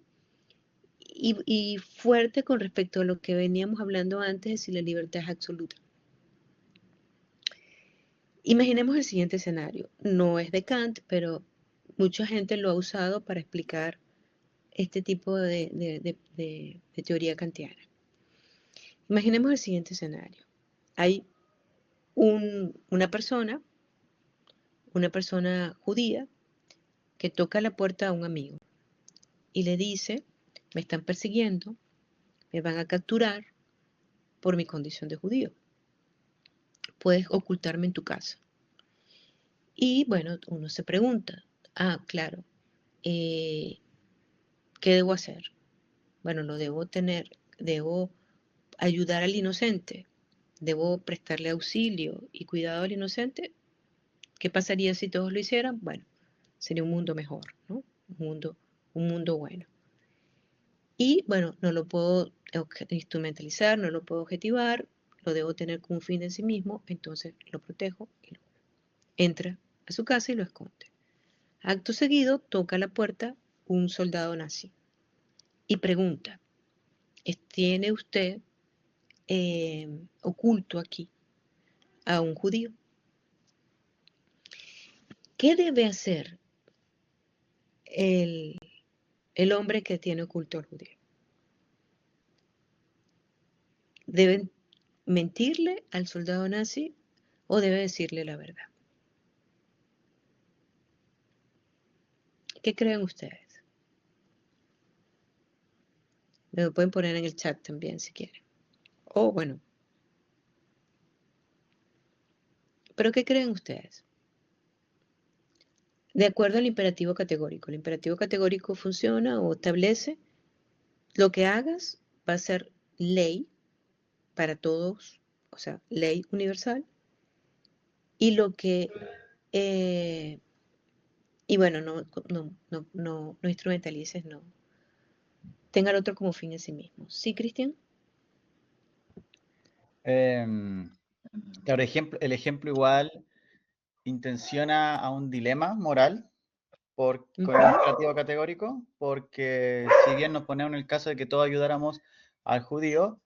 fuerte con respecto a lo que veníamos hablando antes de si la libertad es absoluta. Imaginemos el siguiente escenario. No es de Kant, pero mucha gente lo ha usado para explicar este tipo de teoría kantiana. Imaginemos el siguiente escenario. Hay una persona judía, que toca la puerta a un amigo y le dice, me están persiguiendo, me van a capturar por mi condición de judío. Puedes ocultarme en tu casa. Y bueno, uno se pregunta, claro, ¿qué debo hacer? Bueno, debo ayudar al inocente, debo prestarle auxilio y cuidado al inocente. ¿Qué pasaría si todos lo hicieran? Bueno, sería un mundo mejor, ¿no? Un mundo bueno. Y bueno, no lo puedo instrumentalizar, no lo puedo objetivar, lo debo tener como un fin en sí mismo, entonces lo protejo y entra a su casa y lo esconde. Acto seguido, toca la puerta un soldado nazi y pregunta, ¿tiene usted oculto aquí a un judío? ¿Qué debe hacer el, el hombre que tiene oculto al judío? ¿Debe mentirle al soldado nazi o debe decirle la verdad? ¿Qué creen ustedes? Me lo pueden poner en el chat también si quieren. O bueno, ¿pero qué creen ustedes? De acuerdo al imperativo categórico. El imperativo categórico funciona o establece lo que hagas va a ser ley para todos, o sea, ley universal. Y lo que, eh, y bueno, no instrumentalices, no. Tenga al otro como fin en sí mismo. ¿Sí, Cristian? Claro, el ejemplo igual intenciona a un dilema moral, con el imperativo categórico, porque si bien nos ponemos en el caso de que todos ayudáramos al judío,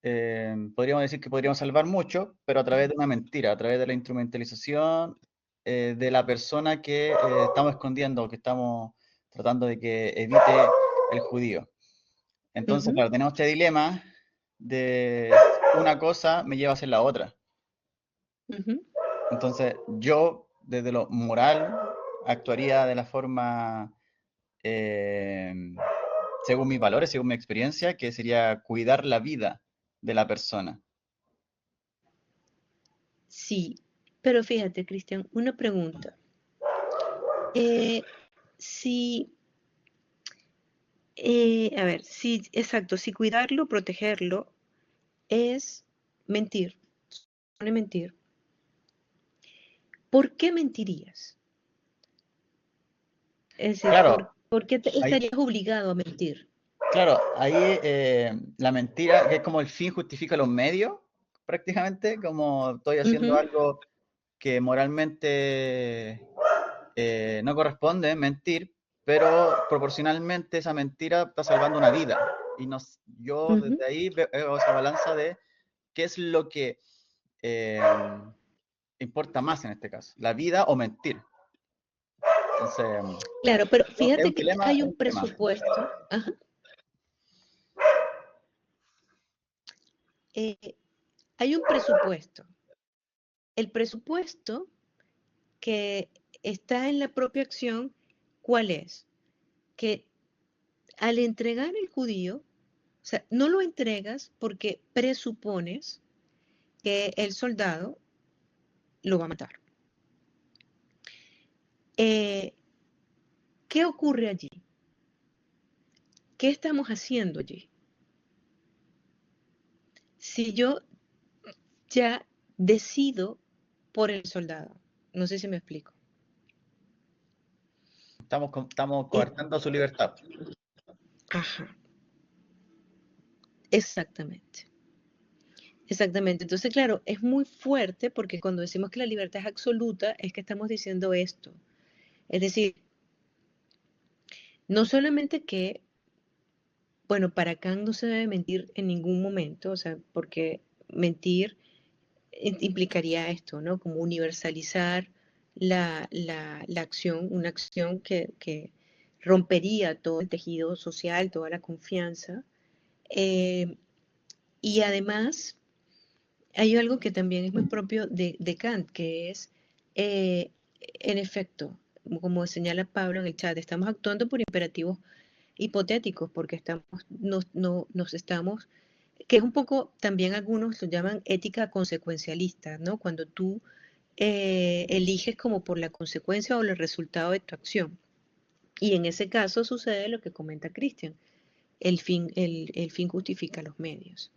podríamos decir que podríamos salvar mucho, pero a través de una mentira, a través de la instrumentalización de la persona que estamos escondiendo, que estamos tratando de que evite el judío. Entonces, claro, tenemos este dilema de una cosa me lleva a hacer la otra. Entonces, yo, desde lo moral, actuaría de la forma, según mis valores, según mi experiencia, que sería cuidar la vida de la persona. Sí, pero fíjate, Cristian, una pregunta. Si, a ver, si, exacto, si cuidarlo, protegerlo es mentir, supone mentir, ¿por qué mentirías? Es decir, Claro, ¿por qué ahí, estarías obligado a mentir? claro, ahí la mentira, que es como el fin justifica los medios, prácticamente, como estoy haciendo algo que moralmente no corresponde, mentir, pero proporcionalmente esa mentira está salvando una vida. Y yo desde ahí veo esa balanza de qué es lo que eh, importa más en este caso, la vida o mentir. Entonces, Claro, pero es un fíjate que dilema, hay es un un dilema. presupuesto. Ajá. Hay un presupuesto. El presupuesto que está en la propia acción, ¿cuál es? Que al entregar el judío, o sea, no lo entregas porque presupones que el soldado lo va a matar. ¿Qué ocurre allí? ¿Qué estamos haciendo allí? Si yo ya decido por el soldado, no sé si me explico. Estamos Eh, coartando su libertad. ajá, exactamente. Exactamente. Entonces, claro, es muy fuerte porque cuando decimos que la libertad es absoluta, es que estamos diciendo esto. Es decir, no solamente que, bueno, para Kant no se debe mentir en ningún momento, o sea, porque mentir implicaría esto, ¿no? Como universalizar la acción, una acción que rompería todo el tejido social, toda la confianza. Eh, y además, hay algo que también es muy propio de Kant, que es, eh, en efecto, como señala Pablo en el chat, estamos actuando por imperativos hipotéticos, porque nos estamos, que es un poco, también algunos lo llaman ética consecuencialista, ¿no? Cuando tú eliges como por la consecuencia o el resultado de tu acción. Y en ese caso sucede lo que comenta Christian, el fin justifica los medios.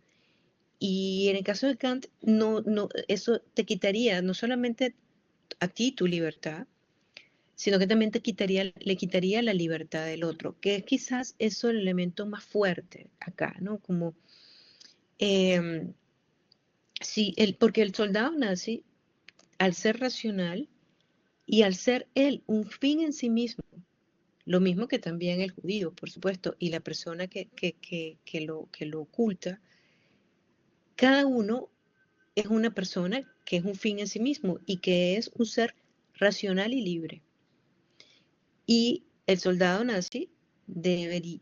Y en el caso de Kant, eso te quitaría no solamente a ti tu libertad, sino que también le quitaría la libertad del otro, que es quizás eso el elemento más fuerte acá, ¿no? Como, eh, porque el soldado nazi, al ser racional y al ser él un fin en sí mismo, lo mismo que también el judío, por supuesto, y la persona que lo oculta, cada uno es una persona que es un fin en sí mismo y que es un ser racional y libre. Y el soldado nazi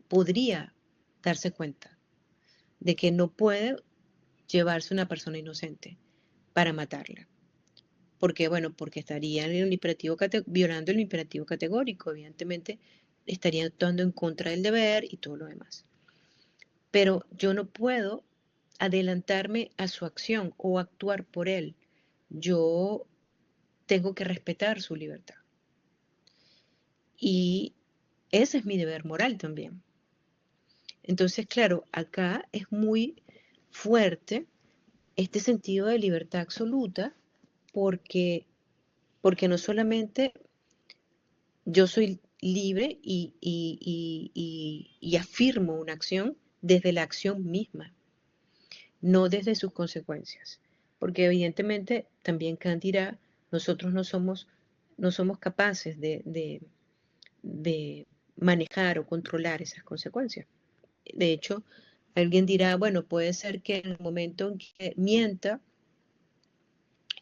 podría darse cuenta de que no puede llevarse una persona inocente para matarla. ¿Por qué? Bueno, porque estaría en el violando el imperativo categórico, evidentemente estaría actuando en contra del deber y todo lo demás. Pero yo no puedo adelantarme a su acción o actuar por él. Yo tengo que respetar su libertad. Y ese es mi deber moral también. Entonces, claro, acá es muy fuerte este sentido de libertad absoluta porque, porque no solamente yo soy libre y afirmo una acción desde la acción misma, no desde sus consecuencias. Porque evidentemente también Kant dirá, nosotros no somos capaces de manejar o controlar esas consecuencias. De hecho, alguien dirá, bueno, puede ser que en el momento en que mienta,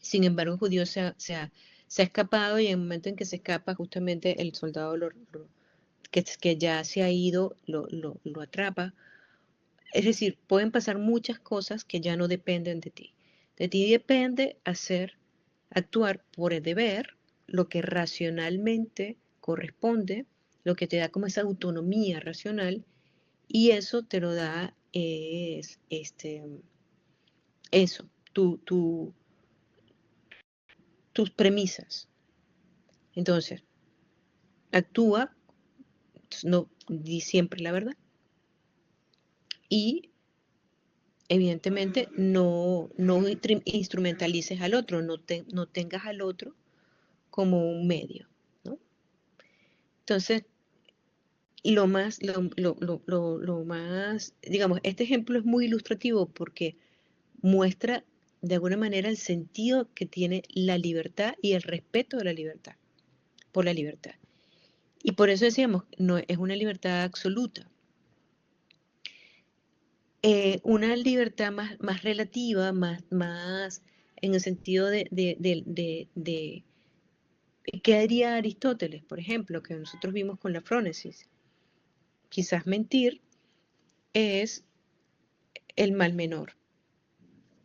sin embargo, el judío se ha escapado, y en el momento en que se escapa, justamente el soldado que ya se ha ido lo atrapa. Es decir, pueden pasar muchas cosas que ya no dependen de ti. De ti depende actuar por el deber, lo que racionalmente corresponde, lo que te da como esa autonomía racional, y eso te lo da eso, tus premisas. Entonces, actúa, no di siempre la verdad, y evidentemente no instrumentalices al otro, no tengas al otro como un medio, ¿no? Entonces, lo más, digamos, este ejemplo es muy ilustrativo porque muestra de alguna manera el sentido que tiene la libertad y el respeto de la libertad, por la libertad. Y por eso decíamos, no es una libertad absoluta. Una libertad más relativa, más en el sentido de ¿qué haría Aristóteles, por ejemplo, que nosotros vimos con la frónesis? Quizás mentir es el mal menor,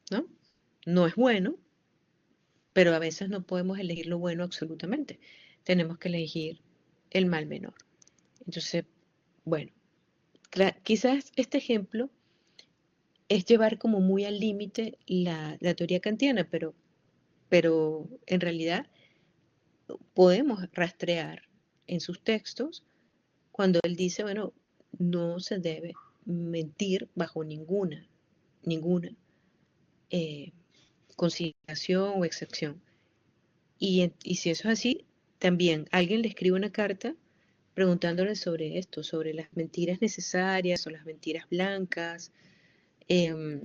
¿no? No es bueno, pero a veces no podemos elegir lo bueno absolutamente. Tenemos que elegir el mal menor. Entonces, bueno, quizás este ejemplo es llevar como muy al límite la teoría kantiana, pero en realidad podemos rastrear en sus textos cuando él dice, bueno, no se debe mentir bajo ninguna eh, consideración o excepción. Y si eso es así, también alguien le escribe una carta preguntándole sobre esto, sobre las mentiras necesarias o las mentiras blancas, eh,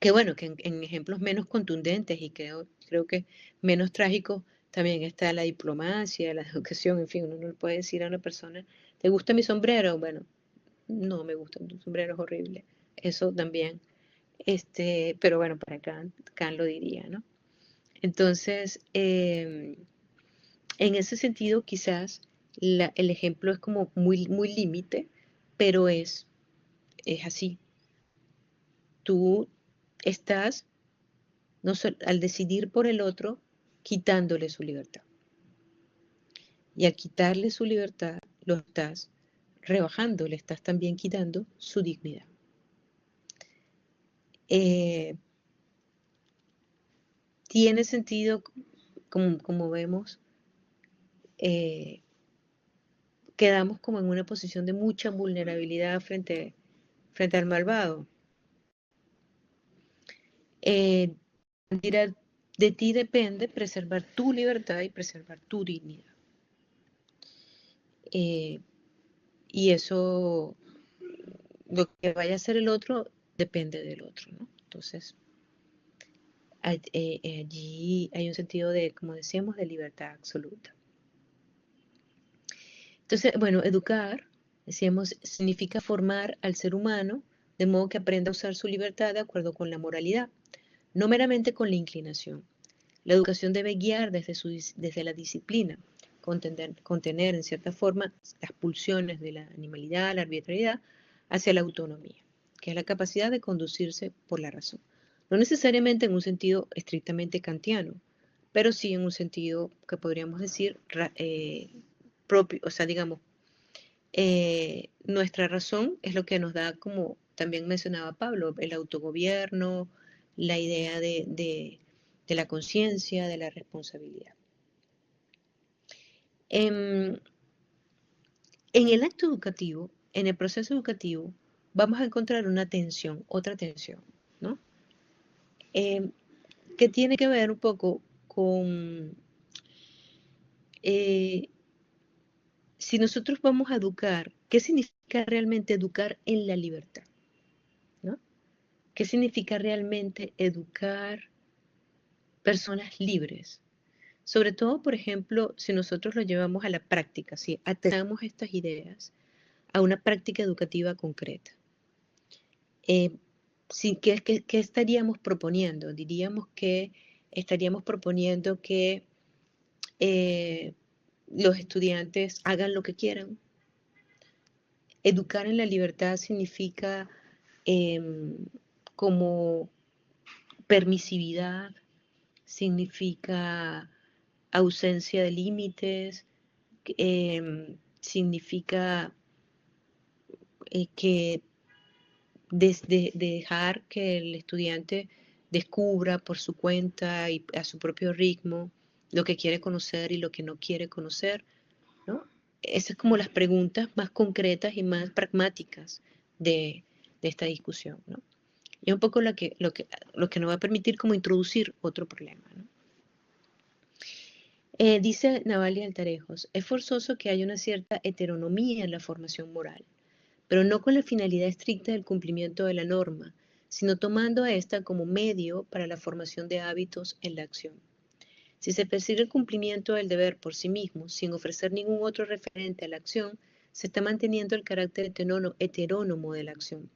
que bueno, que en ejemplos menos contundentes y creo que menos trágicos también está la diplomacia, la educación, en fin, uno no le puede decir a una persona, ¿te gusta mi sombrero? Bueno, no me gusta, tu sombrero es horrible. Eso también, pero bueno, para Kant lo diría, ¿no? Entonces, en ese sentido, quizás el ejemplo es como muy límite, pero es así. Tú estás, no, al decidir por el otro, quitándole su libertad. Y al quitarle su libertad, lo estás rebajando, le estás también quitando su dignidad. Eh, Tiene sentido, como vemos, eh, quedamos como en una posición de mucha vulnerabilidad frente al malvado. Dirá, de ti depende preservar tu libertad y preservar tu dignidad. Y eso, lo que vaya a hacer el otro, depende del otro, ¿no? Entonces, allí hay un sentido de, como decíamos, de libertad absoluta. Entonces, bueno, educar, decíamos, significa formar al ser humano de modo que aprenda a usar su libertad de acuerdo con la moralidad, no meramente con la inclinación. La educación debe guiar desde la disciplina, contener en cierta forma las pulsiones de la animalidad, la arbitrariedad, hacia la autonomía, que es la capacidad de conducirse por la razón. No necesariamente en un sentido estrictamente kantiano, pero sí en un sentido que podríamos decir propio, o sea, digamos, nuestra razón es lo que nos da, como también mencionaba Pablo, el autogobierno, la idea de la conciencia, de la responsabilidad. En el acto educativo, en el proceso educativo, vamos a encontrar una tensión, otra tensión, ¿no? Que tiene que ver un poco con si nosotros vamos a educar, ¿qué significa realmente educar en la libertad? ¿No? ¿Qué significa realmente educar personas libres? Sobre todo, por ejemplo, si nosotros lo llevamos a la práctica, si aterrizamos estas ideas a una práctica educativa concreta. ¿Qué estaríamos proponiendo? Diríamos que estaríamos proponiendo que los estudiantes hagan lo que quieran. Educar en la libertad significa como permisividad, significa ausencia de límites, significa que desde dejar que el estudiante descubra por su cuenta y a su propio ritmo lo que quiere conocer y lo que no quiere conocer, ¿no? Esas son como las preguntas más concretas y más pragmáticas de esta discusión, ¿no? Y es un poco lo que nos va a permitir como introducir otro problema, ¿no? Dice Navalia Altarejos, es forzoso que haya una cierta heteronomía en la formación moral, pero no con la finalidad estricta del cumplimiento de la norma, sino tomando a esta como medio para la formación de hábitos en la acción. Si se persigue el cumplimiento del deber por sí mismo, sin ofrecer ningún otro referente a la acción, se está manteniendo el carácter heterónomo de la acción.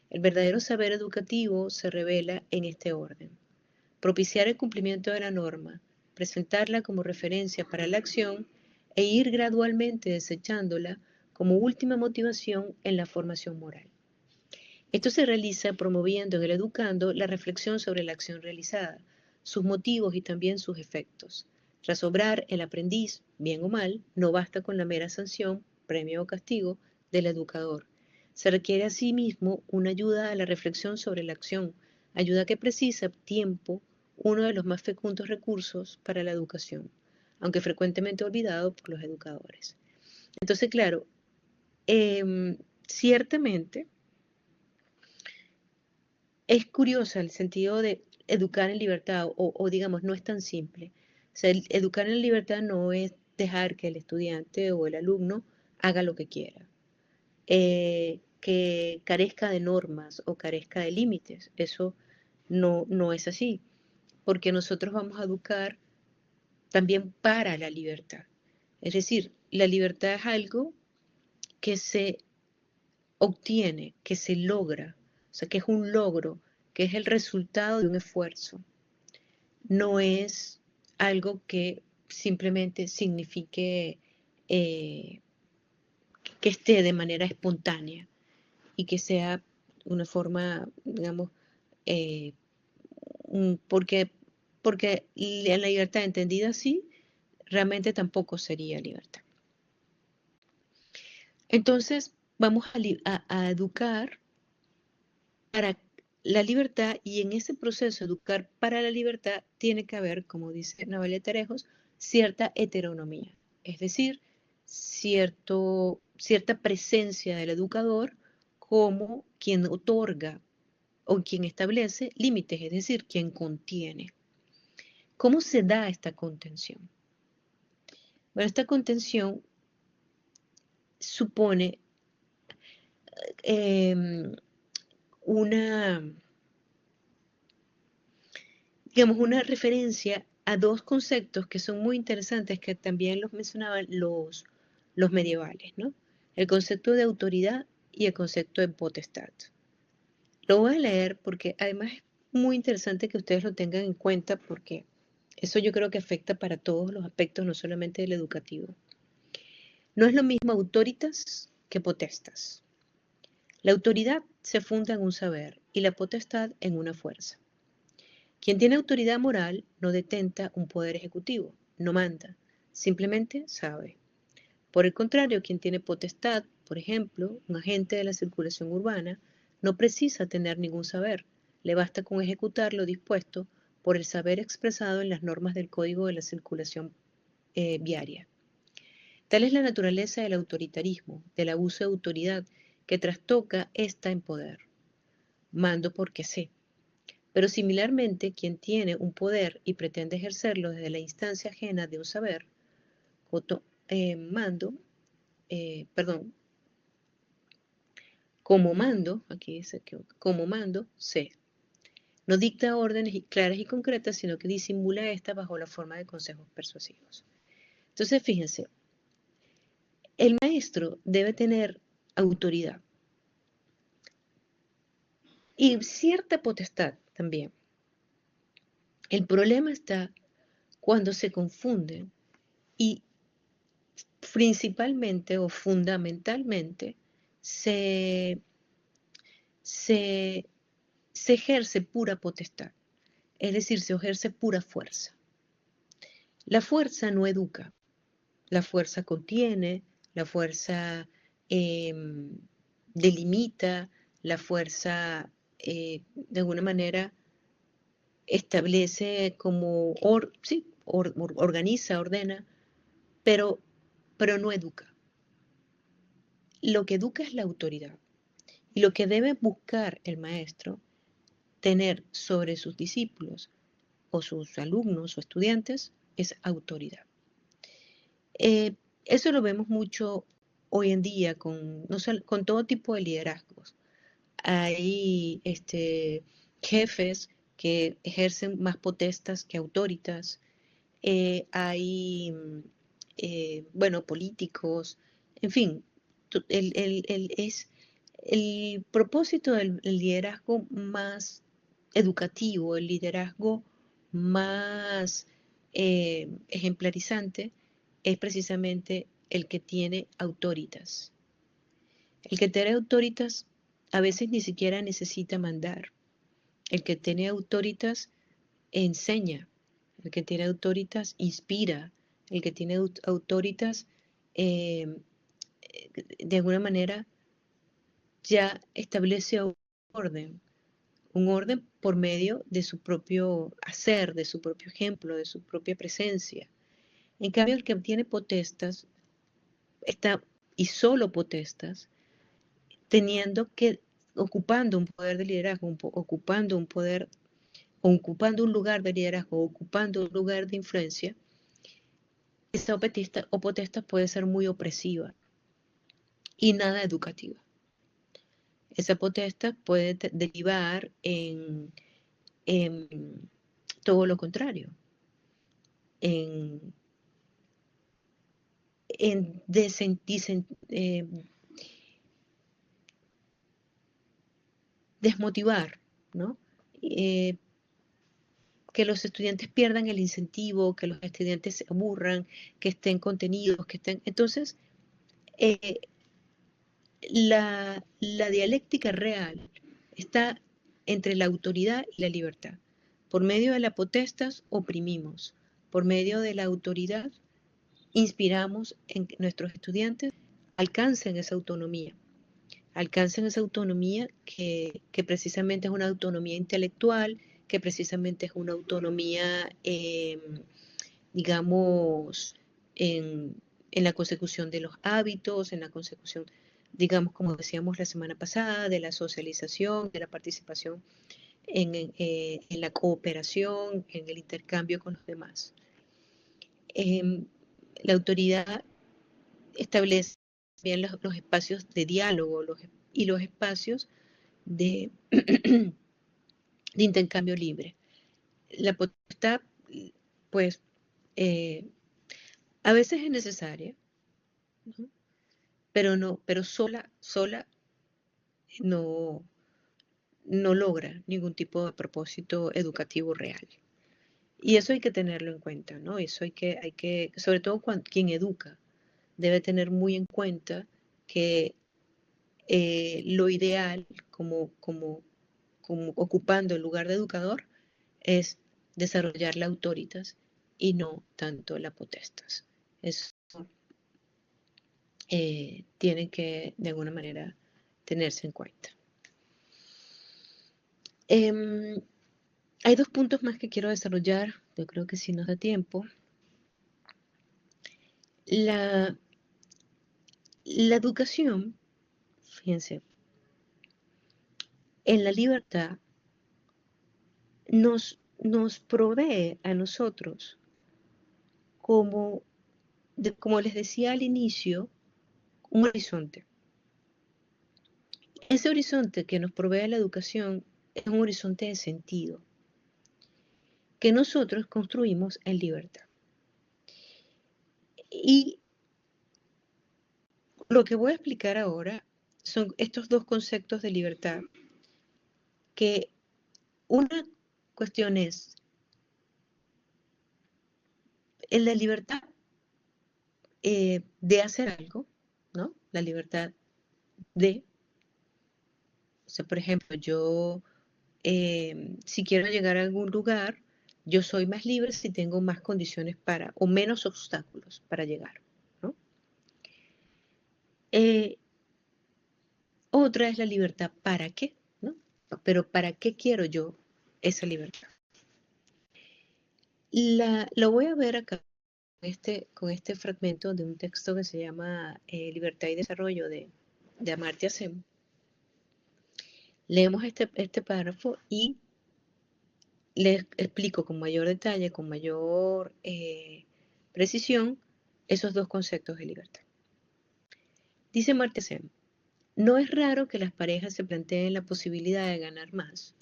El verdadero saber educativo se revela en este orden. Propiciar el cumplimiento de la norma, presentarla como referencia para la acción e ir gradualmente desechándola como última motivación en la formación moral. Esto se realiza promoviendo en el educando la reflexión sobre la acción realizada, sus motivos y también sus efectos. Tras obrar, el aprendiz, bien o mal, no basta con la mera sanción, premio o castigo, del educador. Se requiere asimismo una ayuda a la reflexión sobre la acción, ayuda que precisa tiempo, uno de los más fecundos recursos para la educación, aunque frecuentemente olvidado por los educadores. Entonces, claro, ciertamente es curioso el sentido de educar en libertad o digamos, no es tan simple. O sea, educar en libertad no es dejar que el estudiante o el alumno haga lo que quiera, que carezca de normas o carezca de límites. Eso no es así, porque nosotros vamos a educar también para la libertad. Es decir, la libertad es algo que se obtiene, que se logra, o sea, que es un logro, que es el resultado de un esfuerzo. No es algo que simplemente signifique que esté de manera espontánea y que sea una forma, digamos, eh, porque la libertad entendida así, realmente tampoco sería libertad. Entonces, vamos a educar para la libertad y en ese proceso educar para la libertad tiene que haber, como dice Navalia Tarejos, cierta heteronomía, es decir, cierta presencia del educador como quien otorga o quien establece límites, es decir, quien contiene. ¿Cómo se da esta contención? Bueno, esta contención supone una referencia a dos conceptos que son muy interesantes, que también los mencionaban los medievales, ¿no? El concepto de autoridad y el concepto de potestad. Lo voy a leer porque además es muy interesante que ustedes lo tengan en cuenta porque eso yo creo que afecta para todos los aspectos, no solamente del educativo. No es lo mismo autoritas que potestas. La autoridad se funda en un saber y la potestad en una fuerza. Quien tiene autoridad moral no detenta un poder ejecutivo, no manda, simplemente sabe. Por el contrario, quien tiene potestad, por ejemplo, un agente de la circulación urbana, no precisa tener ningún saber, le basta con ejecutar lo dispuesto por el saber expresado en las normas del Código de la Circulación Viaria. Tal es la naturaleza del autoritarismo, del abuso de autoridad, que trastoca esta en poder. Mando porque sé. Pero similarmente, quien tiene un poder y pretende ejercerlo desde la instancia ajena de un saber, como mando, aquí dice que como mando, sé. No dicta órdenes claras y concretas, sino que disimula esta bajo la forma de consejos persuasivos. Entonces, fíjense, el maestro debe tener autoridad y cierta potestad también. El problema está cuando se confunden y principalmente o fundamentalmente se ejerce pura potestad, es decir, se ejerce pura fuerza. La fuerza no educa, la fuerza contiene, la fuerza delimita, la fuerza de alguna manera establece como, organiza, ordena, pero no educa. Lo que educa es la autoridad. Y lo que debe buscar el maestro tener sobre sus discípulos o sus alumnos o estudiantes es autoridad. Eso lo vemos mucho hoy en día con todo tipo de liderazgos. Hay jefes que ejercen más potestas que autoritas. Hay, bueno, políticos, en fin, el propósito del liderazgo más educativo, el liderazgo más ejemplarizante, es precisamente el que tiene autoritas. El que tiene autoritas a veces ni siquiera necesita mandar. El que tiene autoritas enseña. El que tiene autoritas inspira. El que tiene autoritas de alguna manera ya establece un orden por medio de su propio hacer, de su propio ejemplo, de su propia presencia. En cambio, el que tiene potestas está, y solo potestas, ocupando un poder de liderazgo, ocupando un poder, ocupando un lugar de liderazgo, ocupando un lugar de influencia, esa potestad puede ser muy opresiva y nada educativa. Esa potestad puede derivar en todo lo contrario, en desmotivar, ¿no? Que los estudiantes pierdan el incentivo, que los estudiantes se aburran, que estén contenidos, que estén... Entonces, la dialéctica real está entre la autoridad y la libertad. Por medio de la potestas oprimimos, por medio de la autoridad inspiramos en que nuestros estudiantes alcancen esa autonomía que precisamente es una autonomía intelectual, que precisamente es una autonomía, digamos, en la consecución de los hábitos, en la consecución, digamos, como decíamos la semana pasada, de la socialización, de la participación en la cooperación, en el intercambio con los demás. La autoridad establece bien los espacios de diálogo y los espacios de, de intercambio libre. La potestad, pues, a veces es necesaria, ¿no? pero sola no logra ningún tipo de propósito educativo real. Y eso hay que tenerlo en cuenta, ¿no? Eso hay que sobre todo quien educa, debe tener muy en cuenta que lo ideal, como ocupando el lugar de educador, es desarrollar la autoritas y no tanto la potestas. Eso tiene que, de alguna manera, tenerse en cuenta. Hay dos puntos más que quiero desarrollar, yo creo que sí nos da tiempo. La educación, fíjense, en la libertad nos provee a nosotros, como les decía al inicio, un horizonte. Ese horizonte que nos provee la educación es un horizonte de sentido que nosotros construimos en libertad. Y lo que voy a explicar ahora son estos dos conceptos de libertad, que una cuestión es en la libertad de hacer algo, ¿no? La libertad de, o sea, por ejemplo, yo si quiero llegar a algún lugar, yo soy más libre si tengo más condiciones para, o menos obstáculos para llegar, ¿no? Otra es la libertad, ¿para qué? ¿No? Pero ¿para qué quiero yo esa libertad? Lo voy a ver acá con este fragmento de un texto que se llama Libertad y Desarrollo de Amartya Sen. Leemos este párrafo y les explico con mayor detalle, con mayor precisión, esos dos conceptos de libertad. Dice Amartya Sen, no es raro que las parejas se planteen la posibilidad de ganar más,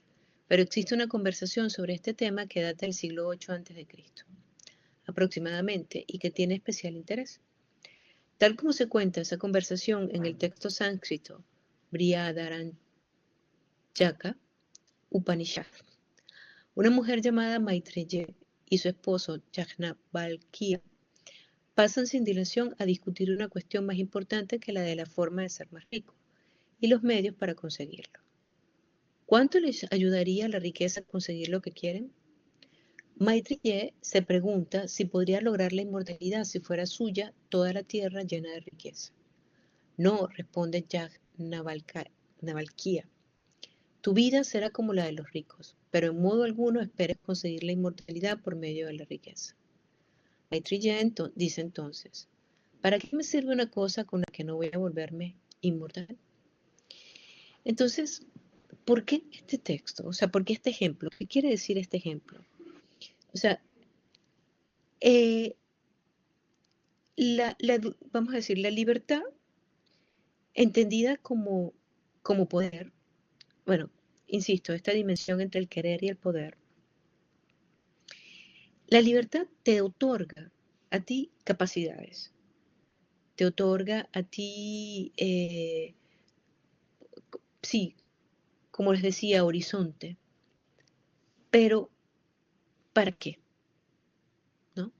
pero existe una conversación sobre este tema que data del siglo VIII a.C., aproximadamente, y que tiene especial interés. Tal como se cuenta esa conversación en el texto sánscrito Brihadaranyaka Upanishad, una mujer llamada Maitreyi y su esposo Yajnavalkya pasan sin dilación a discutir una cuestión más importante que la de la forma de ser más rico y los medios para conseguirlo. ¿Cuánto les ayudaría la riqueza a conseguir lo que quieren? Maitreyi se pregunta si podría lograr la inmortalidad si fuera suya toda la tierra llena de riqueza. No, responde Yajnavalkya. Tu vida será como la de los ricos, pero en modo alguno esperes conseguir la inmortalidad por medio de la riqueza. Maitreyi dice entonces, ¿para qué me sirve una cosa con la que no voy a volverme inmortal? Entonces, ¿por qué este texto? O sea, ¿por qué este ejemplo? ¿Qué quiere decir este ejemplo? O sea, vamos a decir, la libertad entendida como poder, bueno, insisto, esta dimensión entre el querer y el poder. La libertad te otorga a ti capacidades, te otorga a ti, sí, como les decía, horizonte, pero ¿para qué? ¿No?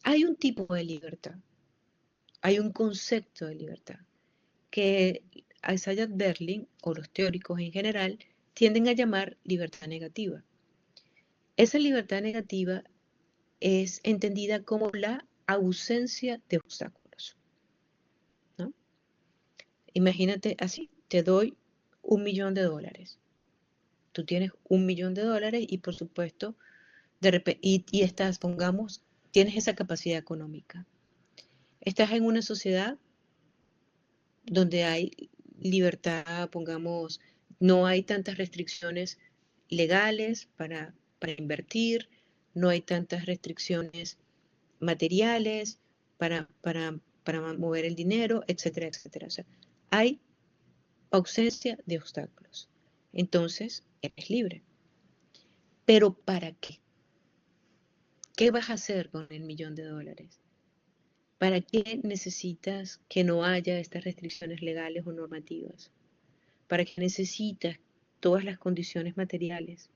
Hay un tipo de libertad, hay un concepto de libertad que Isaiah Berlin o los teóricos en general tienden a llamar libertad negativa. Esa libertad negativa es entendida como la ausencia de obstáculos, ¿no? Imagínate así, te doy $1.000.000. Tú tienes $1.000.000 y por supuesto, de repente, y estás, pongamos, tienes esa capacidad económica. Estás en una sociedad donde hay libertad, pongamos, no hay tantas restricciones legales para invertir, no hay tantas restricciones materiales para mover el dinero, etcétera, etcétera. O sea, hay ausencia de obstáculos. Entonces, eres libre. ¿Pero para qué? ¿Qué vas a hacer con $1.000.000? ¿Para qué necesitas que no haya estas restricciones legales o normativas? ¿Para qué necesitas todas las condiciones materiales?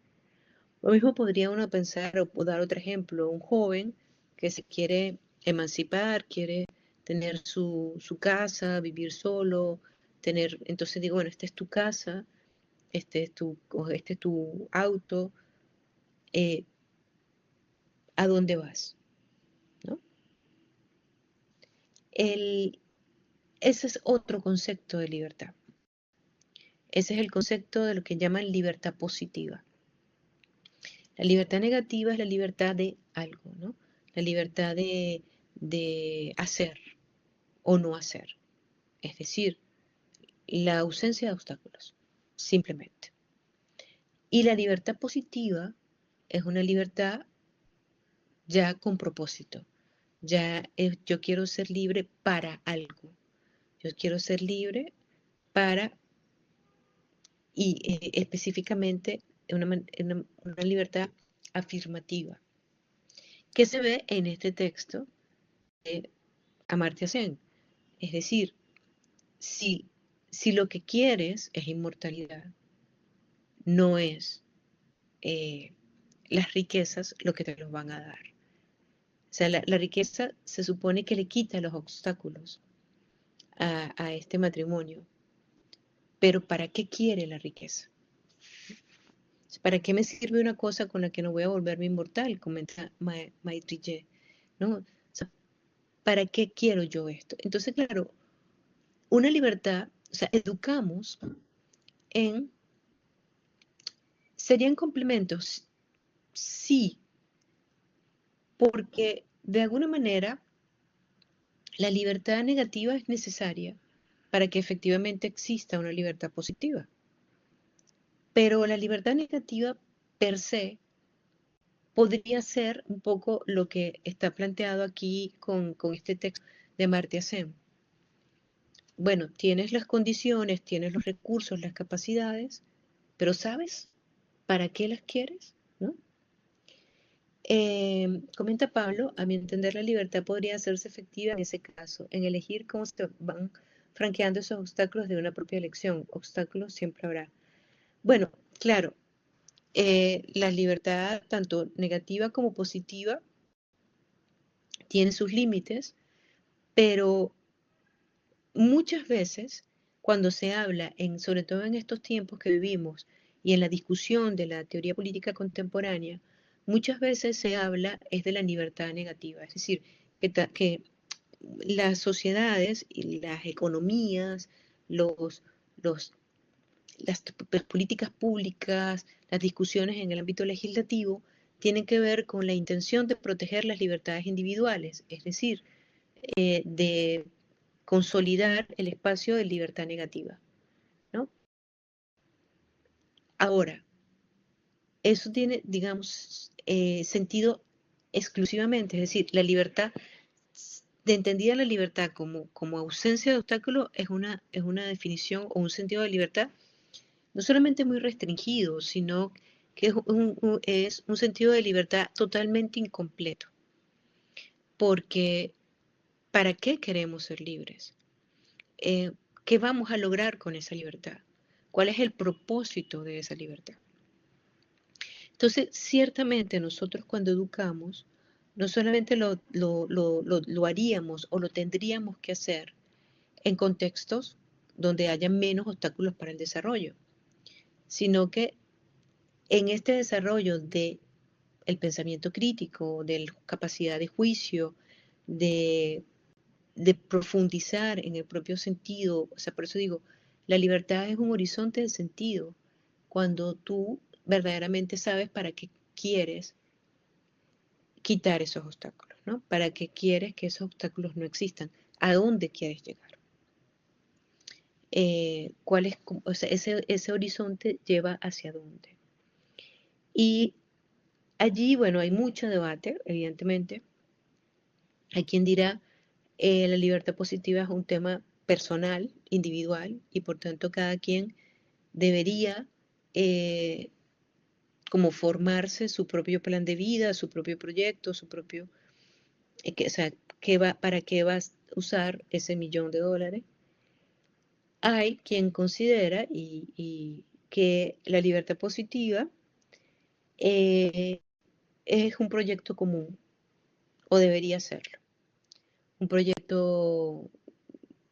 Lo mismo podría uno pensar o dar otro ejemplo, un joven que se quiere emancipar, quiere tener su casa, vivir solo, entonces digo, bueno, esta es tu casa, este es tu auto, eh, ¿a dónde vas? ¿No? Ese es otro concepto de libertad. Ese es el concepto de lo que llaman libertad positiva. La libertad negativa es la libertad de algo, ¿no? La libertad de hacer o no hacer. Es decir, la ausencia de obstáculos, simplemente. Y la libertad positiva es una libertad ya con propósito. Yo quiero ser libre para algo. Yo quiero ser libre para y específicamente una libertad afirmativa, que se ve en este texto de Amartya Sen. Es decir, si lo que quieres es inmortalidad, no es las riquezas lo que te los van a dar. O sea, la riqueza se supone que le quita los obstáculos a este matrimonio. Pero ¿para qué quiere la riqueza? ¿Para qué me sirve una cosa con la que no voy a volverme inmortal? Comenta Maitreyi, ¿no? O sea, ¿para qué quiero yo esto? Entonces, claro, una libertad, o sea, educamos en, serían complementos, sí, porque de alguna manera la libertad negativa es necesaria para que efectivamente exista una libertad positiva. Pero la libertad negativa per se podría ser un poco lo que está planteado aquí con este texto de Amartya Sen. Bueno, tienes las condiciones, tienes los recursos, las capacidades, pero ¿sabes para qué las quieres? ¿No? Comenta Pablo, a mi entender la libertad podría hacerse efectiva en ese caso, en elegir cómo se van franqueando esos obstáculos de una propia elección. Obstáculos siempre habrá. Bueno, claro, la libertad tanto negativa como positiva tiene sus límites, pero muchas veces cuando se habla, sobre todo en estos tiempos que vivimos y en la discusión de la teoría política contemporánea, muchas veces se habla es de la libertad negativa, es decir, que las sociedades y las economías, los, los, las políticas públicas, las discusiones en el ámbito legislativo, tienen que ver con la intención de proteger las libertades individuales, es decir, de consolidar el espacio de libertad negativa, ¿no? Ahora, eso tiene, digamos, sentido exclusivamente, es decir, la libertad, de entendida la libertad como ausencia de obstáculo, es una definición o un sentido de libertad no solamente muy restringido, sino que es un sentido de libertad totalmente incompleto. Porque, ¿para qué queremos ser libres? ¿Qué vamos a lograr con esa libertad? ¿Cuál es el propósito de esa libertad? Entonces, ciertamente nosotros cuando educamos, no solamente lo haríamos o lo tendríamos que hacer en contextos donde haya menos obstáculos para el desarrollo, sino que en este desarrollo de el pensamiento crítico, de la capacidad de juicio, de, de profundizar en el propio sentido, o sea, por eso digo, la libertad es un horizonte de sentido, cuando tú verdaderamente sabes para qué quieres quitar esos obstáculos, ¿no? Para qué quieres que esos obstáculos no existan, a dónde quieres llegar. ¿Cuál es, o sea, ese horizonte lleva hacia dónde? Y allí, bueno, hay mucho debate, evidentemente. Hay quien dirá, la libertad positiva es un tema personal, individual, y por tanto cada quien debería como formarse su propio plan de vida, su propio proyecto, su propio, o sea, para qué vas a usar ese $1.000.000. Hay quien considera que la libertad positiva eh, es un proyecto común, o debería serlo. Un proyecto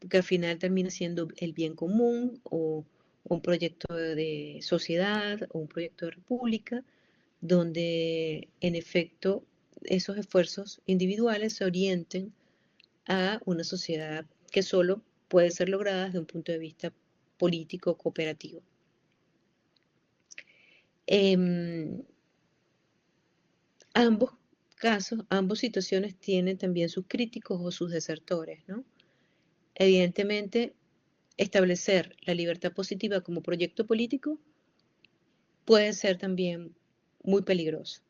que al final termina siendo el bien común, o un proyecto de sociedad, o un proyecto de república, donde en efecto esos esfuerzos individuales se orienten a una sociedad que solo puede ser lograda desde un punto de vista político cooperativo. Ambos casos, ambas situaciones tienen también sus críticos o sus desertores, ¿no? Evidentemente, establecer la libertad positiva como proyecto político puede ser también muy peligroso,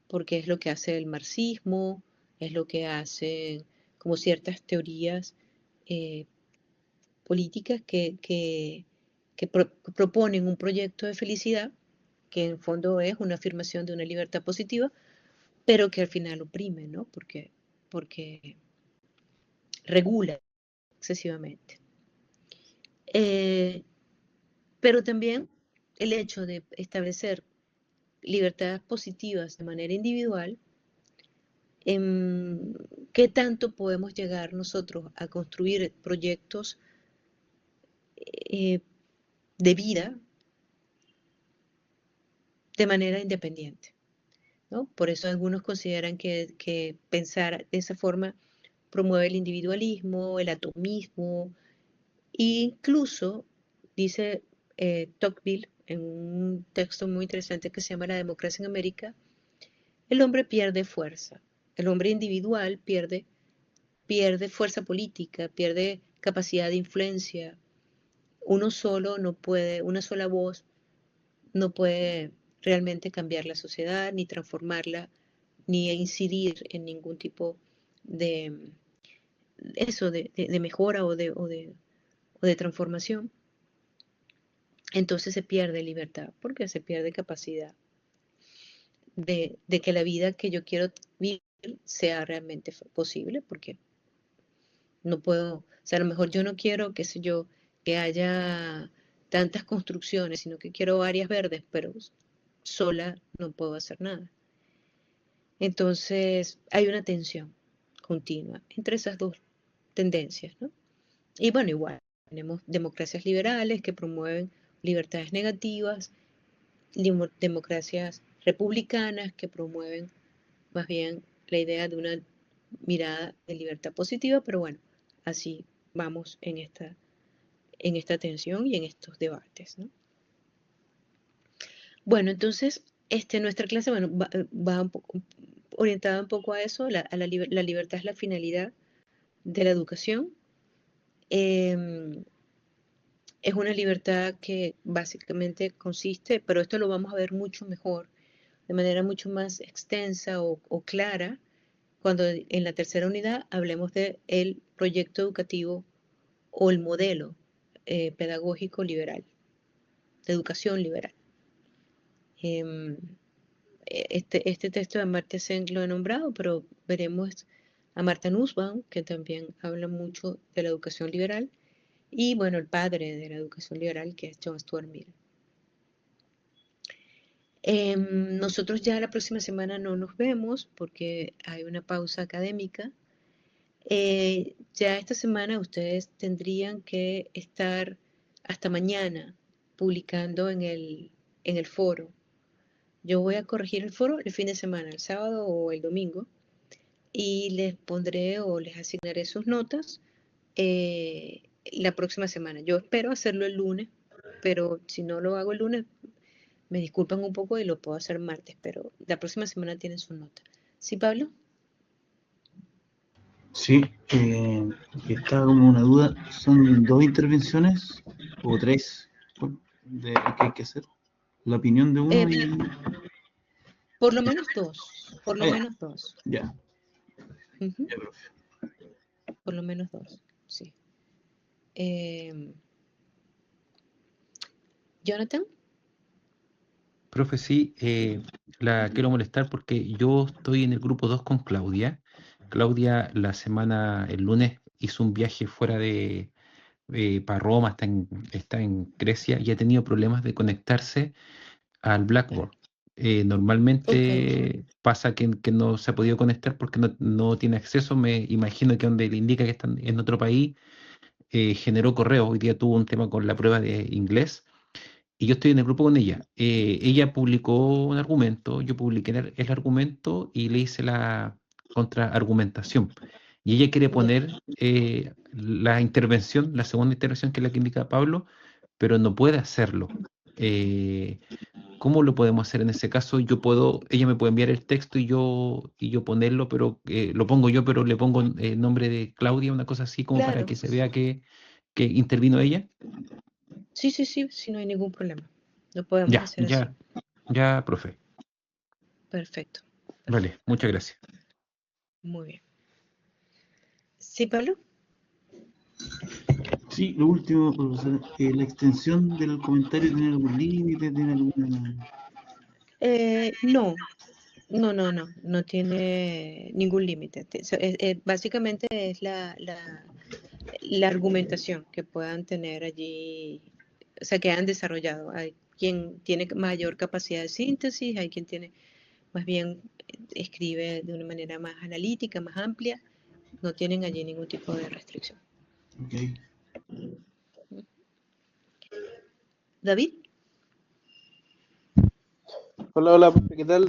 porque es lo que hace el marxismo, es lo que hacen como ciertas teorías políticas que que proponen un proyecto de felicidad, que en fondo es una afirmación de una libertad positiva, pero que al final oprime, ¿no? Porque regula excesivamente. Pero también el hecho de establecer libertades positivas de manera individual, ¿qué tanto podemos llegar nosotros a construir proyectos de vida de manera independiente? ¿No? Por eso algunos consideran que pensar de esa forma promueve el individualismo, el atomismo, e incluso, dice Tocqueville en un texto muy interesante que se llama La democracia en América, el hombre pierde fuerza, el hombre individual pierde fuerza política, pierde capacidad de influencia. Uno solo no puede, una sola voz no puede realmente cambiar la sociedad, ni transformarla, ni incidir en ningún tipo de eso, de mejora o de transformación. Entonces se pierde libertad, porque se pierde capacidad de que la vida que yo quiero vivir sea realmente posible, porque no puedo, o sea, a lo mejor yo no quiero, qué sé yo, que haya tantas construcciones, sino que quiero áreas verdes, pero sola no puedo hacer nada. Entonces hay una tensión continua entre esas dos tendencias, ¿no? Y bueno, igual, tenemos democracias liberales que promueven libertades negativas, democracias republicanas que promueven más bien la idea de una mirada de libertad positiva, pero bueno, así vamos en esta tensión y en estos debates, ¿no? Bueno, entonces, nuestra clase bueno, va un poco, orientada un poco a eso, la libertad es la finalidad de la educación. Es una libertad que básicamente consiste, pero esto lo vamos a ver mucho mejor, de manera mucho más extensa o clara, cuando en la tercera unidad hablemos del proyecto educativo o el modelo pedagógico liberal, de educación liberal. Este texto de Amartya Sen lo he nombrado, pero veremos a Martha Nussbaum, que también habla mucho de la educación liberal, y bueno, el padre de la educación liberal, que es John Stuart Mill. Nosotros ya la próxima semana no nos vemos porque hay una pausa académica. Ya esta semana ustedes tendrían que estar hasta mañana publicando en el foro. Yo voy a corregir el foro el fin de semana, el sábado o el domingo, y les pondré o les asignaré sus notas la próxima semana. Yo espero hacerlo el lunes, pero si no lo hago el lunes, me disculpan un poco y lo puedo hacer martes, pero la próxima semana tienen sus notas. ¿Sí, Pablo? Sí, está como una duda. ¿Son 2 intervenciones o 3 que hay que hacer? La opinión de uno y... Por lo menos dos, por lo ya, menos dos. ya, Ujú, ya, profe. por lo menos dos, sí. Jonathan, Profe, sí, la quiero molestar porque yo estoy en el grupo 2 con Claudia. Claudia el lunes hizo un viaje fuera de para Roma, está en Grecia y ha tenido problemas de conectarse al Blackboard. ok, Normalmente pasa que no se ha podido conectar porque no tiene acceso. Me imagino que donde le indica que está en otro país, generó correo. Hoy día tuvo un tema con la prueba de inglés y yo estoy en el grupo con ella. Ella publicó un argumento, yo publiqué el argumento y le hice la contraargumentación. Y ella quiere ya. poner la intervención, la segunda intervención que es la que indica Pablo, pero no puede hacerlo. Eh, ¿Cómo lo podemos hacer en ese caso? Ella me puede enviar el texto y yo ponerlo, pero lo pongo yo, pero le pongo el nombre de Claudia, una cosa así como para Claro, que se vea que intervino ella. sí, sí, sí, sí, no hay ningún problema. Lo podemos Ya, hacer así. ya, ya, profe. Perfecto, Vale, perfecto. muchas gracias. Muy bien. ¿Sí, Pablo? Sí, lo último, profesor, la extensión del comentario tiene algún límite, tiene alguna... No, no tiene ningún límite. Básicamente es la argumentación que puedan tener allí, o sea, que han desarrollado. Hay quien tiene mayor capacidad de síntesis, hay quien tiene más bien escribe de una manera más analítica, más amplia. No tienen allí ningún tipo de restricción. Ok. David, Hola, hola, profe, ¿qué tal?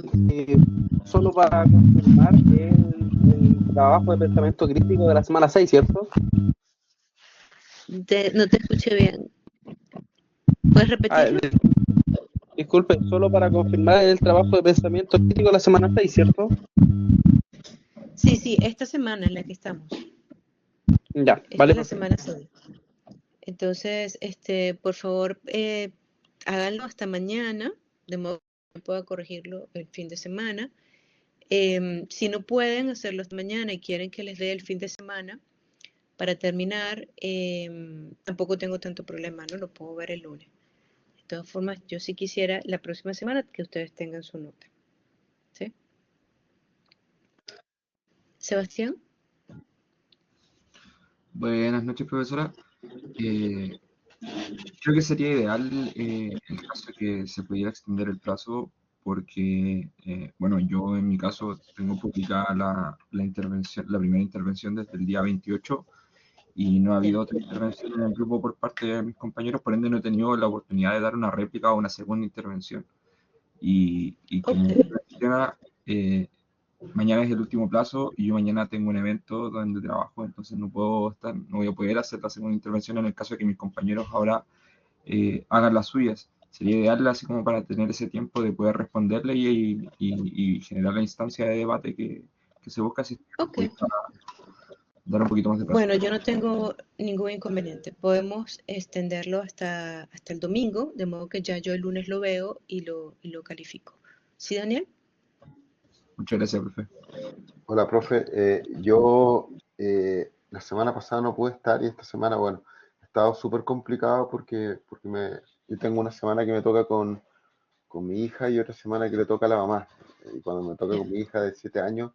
Solo para confirmar el trabajo de pensamiento crítico de la semana 6, ¿cierto? no te escuché bien. ¿Puedes Ah, repetirlo? disculpe, solo para confirmar el trabajo de pensamiento crítico de la semana 6, ¿cierto? Sí, esta semana en la que estamos. Ya, Esta vale, es la profe. semana 6. Entonces, por favor, háganlo hasta mañana, de modo que pueda corregirlo el fin de semana. Si no pueden hacerlo esta mañana y quieren que les dé el fin de semana para terminar, tampoco tengo tanto problema, ¿no? Lo puedo ver el lunes. De todas formas, yo sí quisiera la próxima semana que ustedes tengan su nota. ¿Sí? Sebastián. Buenas noches, profesora. Creo que sería ideal el caso de que se pudiera extender el plazo porque, bueno, yo en mi caso tengo publicada la intervención, la primera intervención desde el día 28 y no ha Ya. habido otra intervención en el grupo por parte de mis compañeros, por ende no he tenido la oportunidad de dar una réplica o una segunda intervención. Y como Ok. menciona, mañana es el último plazo y yo mañana tengo un evento donde trabajo, entonces no puedo estar, no voy a poder hacer la segunda intervención en el caso de que mis compañeros ahora hagan las suyas. Sería ideal así como para tener ese tiempo de poder responderle y generar la instancia de debate que se busca si Ok. pudiera dar un poquito más de plazo. Bueno, yo no tengo ningún inconveniente. Podemos extenderlo hasta el domingo, de modo que ya yo el lunes lo veo y lo califico. ¿Sí, Daniel? Muchas gracias, profe. Hola, profe. Yo la semana pasada no pude estar y esta semana, bueno, he estado súper complicado porque yo tengo una semana que me toca con mi hija y otra semana que le toca a la mamá. Y cuando me toca Ya, con mi hija de 7 años,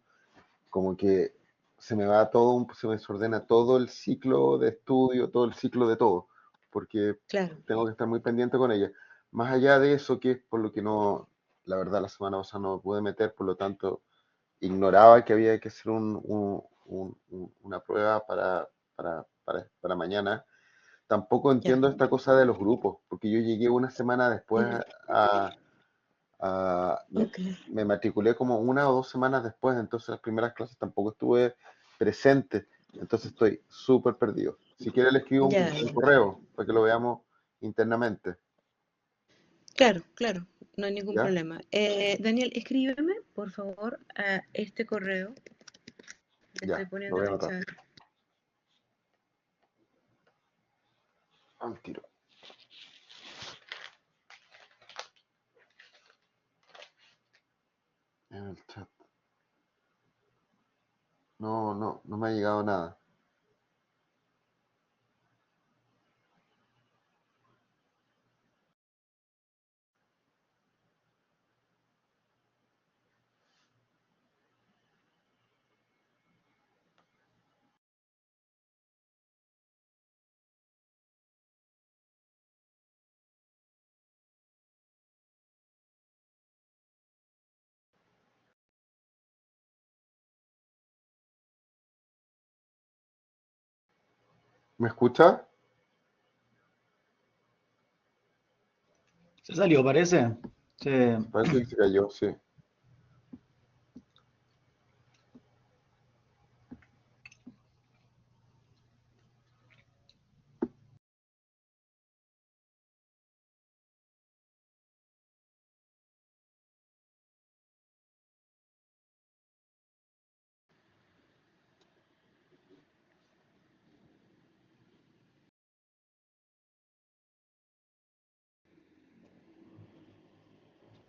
como que se me va todo, se me desordena todo el ciclo de estudio, todo el ciclo de todo, porque claro. tengo que estar muy pendiente con ella. Más allá de eso, que es por lo que no, la verdad, la semana pasada no me pude meter, por lo tanto ignoraba que había que hacer una prueba para mañana. Tampoco Ya, entiendo esta cosa de los grupos, porque yo llegué una semana después ya. a- Ok. me matriculé como 1 o 2 semanas después, entonces las primeras clases tampoco estuve presente, entonces estoy súper perdido. Si quiere le escribo Ya, un ya. correo para que lo veamos internamente, Claro, no hay ningún ¿ya? problema. Daniel, escríbeme, por favor, a este correo. Le estoy Ya, lo poniendo voy a en el anotar. chat. Al tiro, en el chat. No me ha llegado nada. ¿Me escucha? Se salió, parece. Se- Parece que se cayó, sí.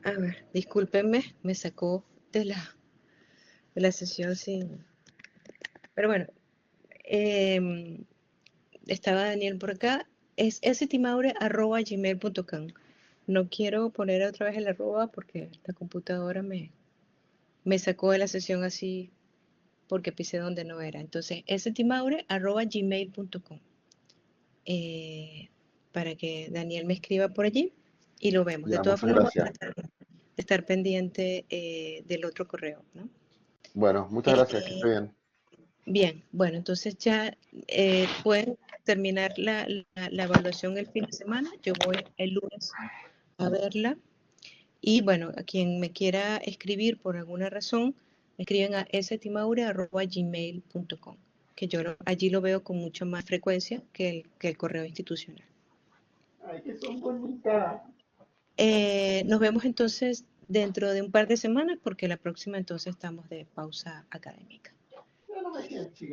A ver, discúlpenme, me sacó de la sesión sin... Pero bueno, em, estaba Daniel por acá, es stimaure@gmail.com. No quiero poner otra vez el arroba porque la computadora me sacó de la sesión así porque pisé donde no era. Entonces, stimaure@gmail.com. Para que Daniel me escriba por allí y lo vemos. Ya, De todas muchas formas, gracias. estar pendiente del otro correo, ¿no? Bueno, muchas gracias, que esté bien. Bien, bueno, entonces ya pueden terminar la evaluación el fin de semana. Yo voy el lunes a verla. Y bueno, a quien me quiera escribir por alguna razón, me escriben a stimaure@gmail.com, que yo allí lo veo con mucha más frecuencia que el correo institucional. Ay, que son bonitas. Nos vemos entonces dentro de un par de semanas, porque la próxima entonces estamos de pausa académica.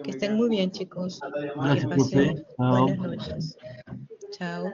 Que estén muy bien, chicos. Que Gracias, profe. pasen Chao. buenas noches. Chao.